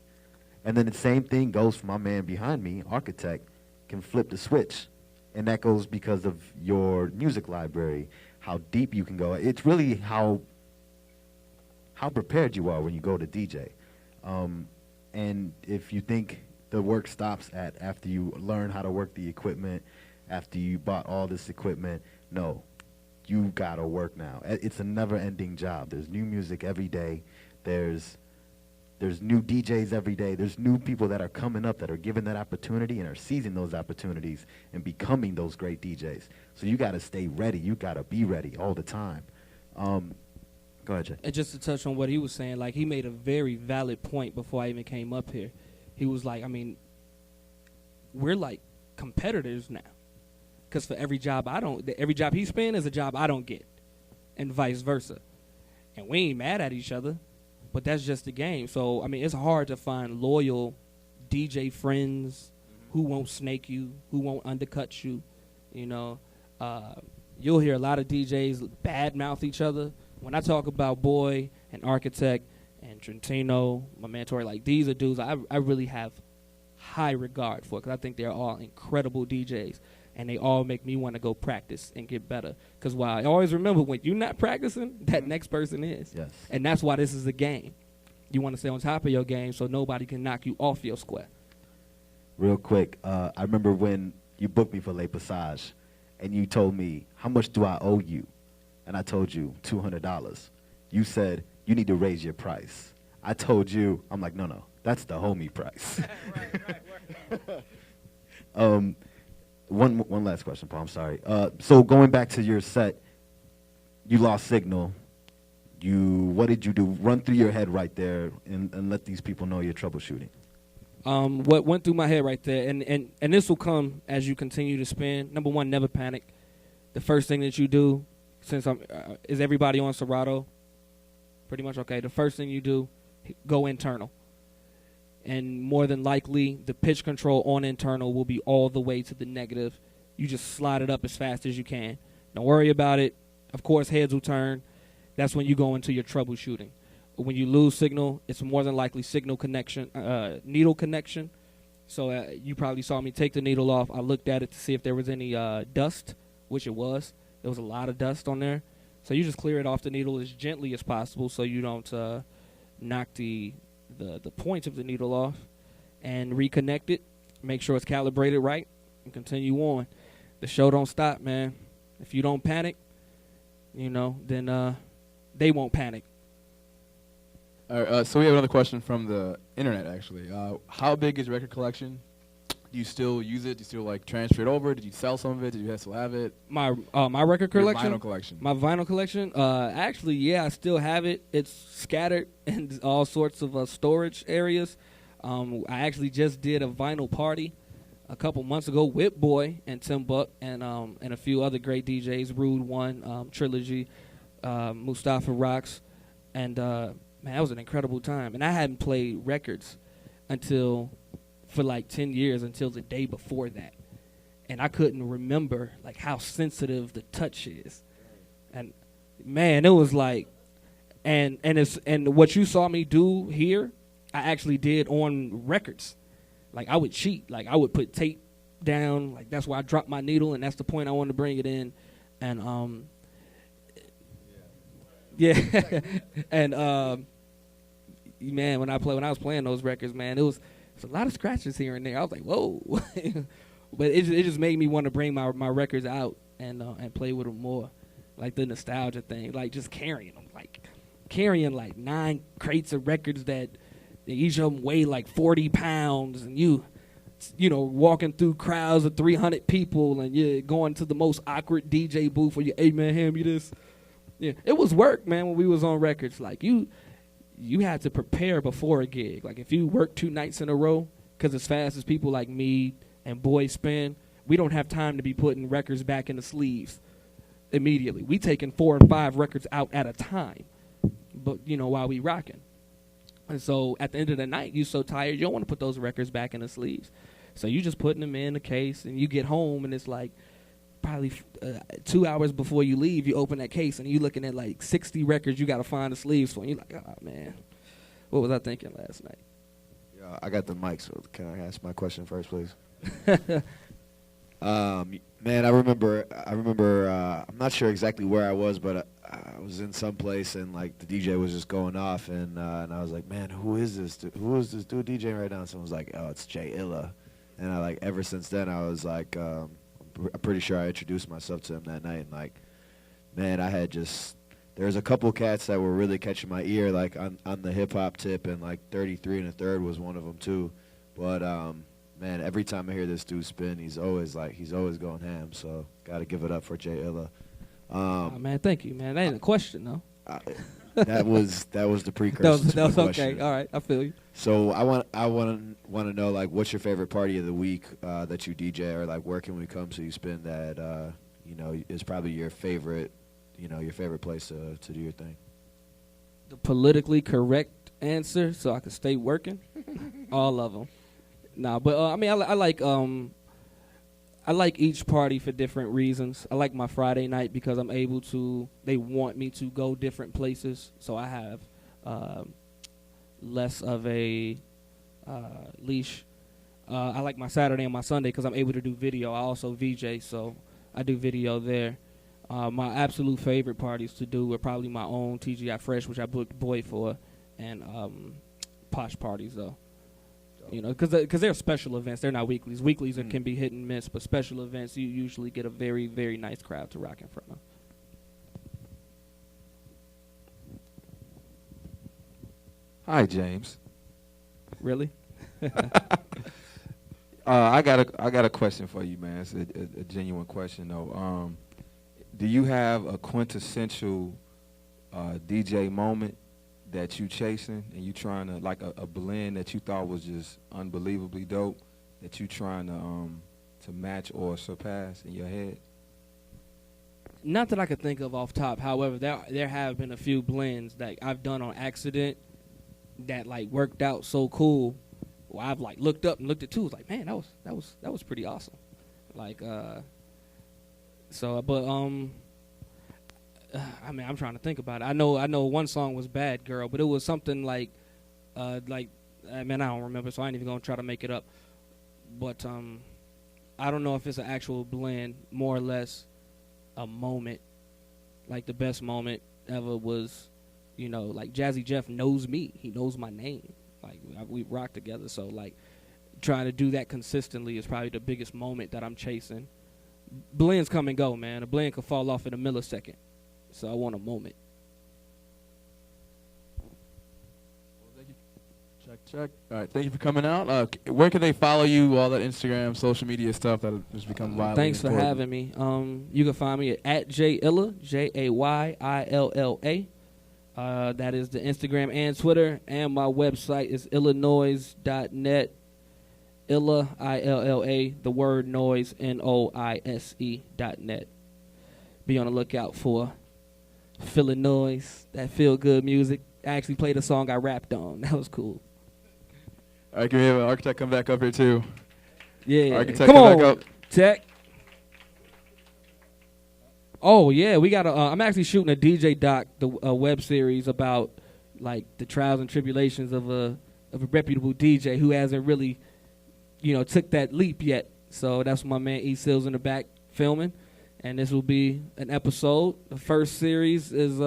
And then the same thing goes for my man behind me, Arkitek, can flip the switch. And that goes because of your music library, how deep you can go. It's really how prepared you are when you go to DJ. And if you think the work stops after you learn how to work the equipment, after you bought all this equipment, no. You gotta work now. It's a never-ending job. There's new music every day. There's new DJs every day. There's new people that are coming up that are given that opportunity and are seizing those opportunities and becoming those great DJs. So you gotta stay ready. You gotta be ready all the time. Go ahead, Jay. And just to touch on what he was saying, like, he made a very valid point before I even came up here. He was like, I mean, we're like competitors now. Because for every job he spends is a job I don't get, and vice versa. And we ain't mad at each other, but that's just the game. So, I mean, it's hard to find loyal DJ friends who won't snake you, who won't undercut you. You know, you'll hear a lot of DJs badmouth each other. When I talk about Boy and Arkitek and Trentino, my man Tori, like, these are dudes I really have high regard for, because I think they're all incredible DJs. And they all make me want to go practice and get better. Because while I always remember, when you're not practicing, that next person is. Yes. And that's why this is a game. You want to stay on top of your game so nobody can knock you off your square. Real quick, I remember when you booked me for Le Passage, and you told me, how much do I owe you? And I told you, $200. You said, you need to raise your price. I told you, I'm like, no, that's the homie price. right. One last question, Paul. I'm sorry. So going back to your set, you lost signal. What did you do? Run through your head right there and let these people know you're troubleshooting. What went through my head right there, and this will come as you continue to spin. Number one, never panic. The first thing that you do, since is everybody on Serato? Pretty much, okay. The first thing you do, go internal. And more than likely, the pitch control on internal will be all the way to the negative. You just slide it up as fast as you can. Don't worry about it. Of course, heads will turn. That's when you go into your troubleshooting. When you lose signal, it's more than likely signal connection, needle connection. So you probably saw me take the needle off. I looked at it to see if there was any dust, which it was. There was a lot of dust on there. So you just clear it off the needle as gently as possible so you don't knock the points of the needle off, and reconnect it. Make sure it's calibrated right, and continue on. The show don't stop, man. If you don't panic, then they won't panic. All right, so we have another question from the internet, actually. How big is your record collection? Do you still use it? Do you still transfer it over? Did you sell some of it? Did you still have it? My record collection? Your vinyl collection. My vinyl collection? Actually, yeah, I still have it. It's scattered in all sorts of storage areas. I actually just did a vinyl party a couple months ago with Boy and Tim Buck and a few other great DJs, Rude One, Trilogy, Mustafa Rocks, and man, that was an incredible time. And I hadn't played records for 10 years until the day before that. And I couldn't remember how sensitive the touch is. And man, it was and what you saw me do here, I actually did on records. I would cheat. I would put tape down. That's where I dropped my needle, and that's the point I wanted to bring it in. And yeah. And man, when I was playing those records, man, it was a lot of scratches here and there. I was like, whoa. But it just made me want to bring my records out and play with them more. The nostalgia thing, just carrying them. Carrying 9 crates of records that each of them weigh 40 pounds, and you walking through crowds of 300 people, and you're going to the most awkward DJ booth where hey man, hand me this. Yeah, it was work, man, when we was on records. You had to prepare before a gig. If you work 2 nights in a row, because as fast as people like me and Boy spin, we don't have time to be putting records back in the sleeves immediately. We taking 4 and 5 records out at a time, but while we rocking. And so at the end of the night, you're so tired, you don't want to put those records back in the sleeves. So you just putting them in a case, and you get home, and it's probably 2 hours before you leave, you open that case, and you looking at 60 records you got to find the sleeves for. And you're like, oh, man, what was I thinking last night? Yeah, I got the mic, so can I ask my question first, please? Man, I remember. I'm not sure exactly where I was, but I was in some place, and the DJ was just going off, and I was like, man, who is this dude? Who is this dude DJing right now? And someone was like, oh, it's Jay ILLA, and I ever since then I was I'm pretty sure I introduced myself to him that night, and man, I had there's a couple cats that were really catching my ear, on the hip hop tip, and 33 1/3 was one of them too, but man, every time I hear this dude spin, he's always going ham. So gotta give it up for Jay ILLA. Oh, man, thank you, man. That ain't a question, though. That was the precursor. that was to my okay. question. All right, I feel you. So I want to know what's your favorite party of the week that you DJ, or where can we come so you spin that is probably your favorite place to do your thing. The politically correct answer, so I can stay working. All of them. Nah, but I mean, I like each party for different reasons. I like my Friday night because I'm able to. They want me to go different places, so I have less of a leash. I like my Saturday and my Sunday because I'm able to do video. I also VJ, so I do video there. My absolute favorite parties to do were probably my own TGI Fresh, which I booked Boy for, and posh parties though. Because they're special events. They're not weeklies. Weeklies can be hit and miss, but special events, you usually get a very, very nice crowd to rock in front of. Hi, James. Really? I got a question for you, man. It's a genuine question, though. Do you have a quintessential DJ moment that you chasing and you trying to, like a blend that you thought was just unbelievably dope that you trying to match or surpass in your head? Not that I could think of off top. However, there have been a few blends that I've done on accident that like worked out so cool. Well, I've like looked up and looked at two. Was like, man, that was pretty awesome. Like, I mean, I'm trying to think about it. I know one song was Bad Girl, but it was something like, man, I don't remember, so I ain't even gonna try to make it up. But I don't know if it's an actual blend, more or less a moment. Like the best moment ever was, you know, like Jazzy Jeff knows me. He knows my name. Like we rock together. So like trying to do that consistently is probably the biggest moment that I'm chasing. Blends come and go, man. A blend could fall off in a millisecond. So I want a moment. Check. All right, thank you for coming out. Where can they follow you? All that Instagram, social media stuff that has become viral. Thanks for having me. You can find me at Jay ILLA, JAYILLA. That is the Instagram and Twitter, and my website is illinois.net. ILLA, ILLA, the word noise, NOISE.net. Be on the lookout for Feeling Noise, that feel good music. I actually played a song I rapped on. That was cool. All right, can we have an Arkitek come back up here too? Yeah, Arkitek, come on, back up. Tech. Oh yeah, we got. I'm actually shooting a DJ doc, a web series about like the trials and tribulations of a reputable DJ who hasn't really, you know, took that leap yet. So that's my man E Sills in the back filming, and this will be an episode. The first series is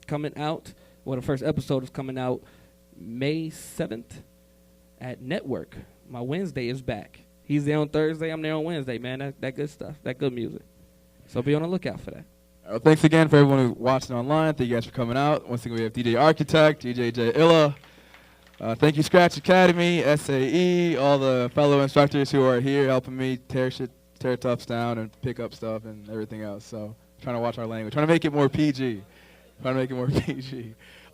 coming out. Well, the first episode is coming out May 7th at Network. My Wednesday is back. He's there on Thursday. I'm there on Wednesday, man. That good stuff. That good music. So be on the lookout for that. Well, thanks again for everyone who's watching online. Thank you guys for coming out. Once again, we have DJ Arkitek, DJ Jay ILLA. Thank you, Scratch Academy, SAE, all the fellow instructors who are here helping me tear toughs down and pick up stuff and everything else. So trying to watch our language. Trying to make it more PG.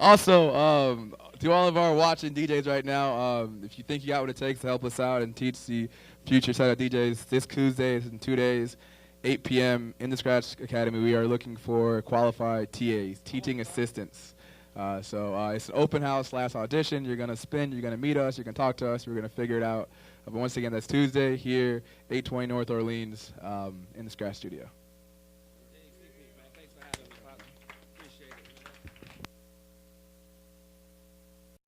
Also, to all of our watching DJs right now, if you think you got what it takes to help us out and teach the future set of DJs, this Tuesday is in 2 days, 8 p.m. in the Scratch Academy. We are looking for qualified TAs, teaching assistants. So it's an open house / audition. You're going to spin, you're going to meet us, you're going to talk to us, we're going to figure it out. But once again, that's Tuesday here, 820 North Orleans in the Scratch Studio.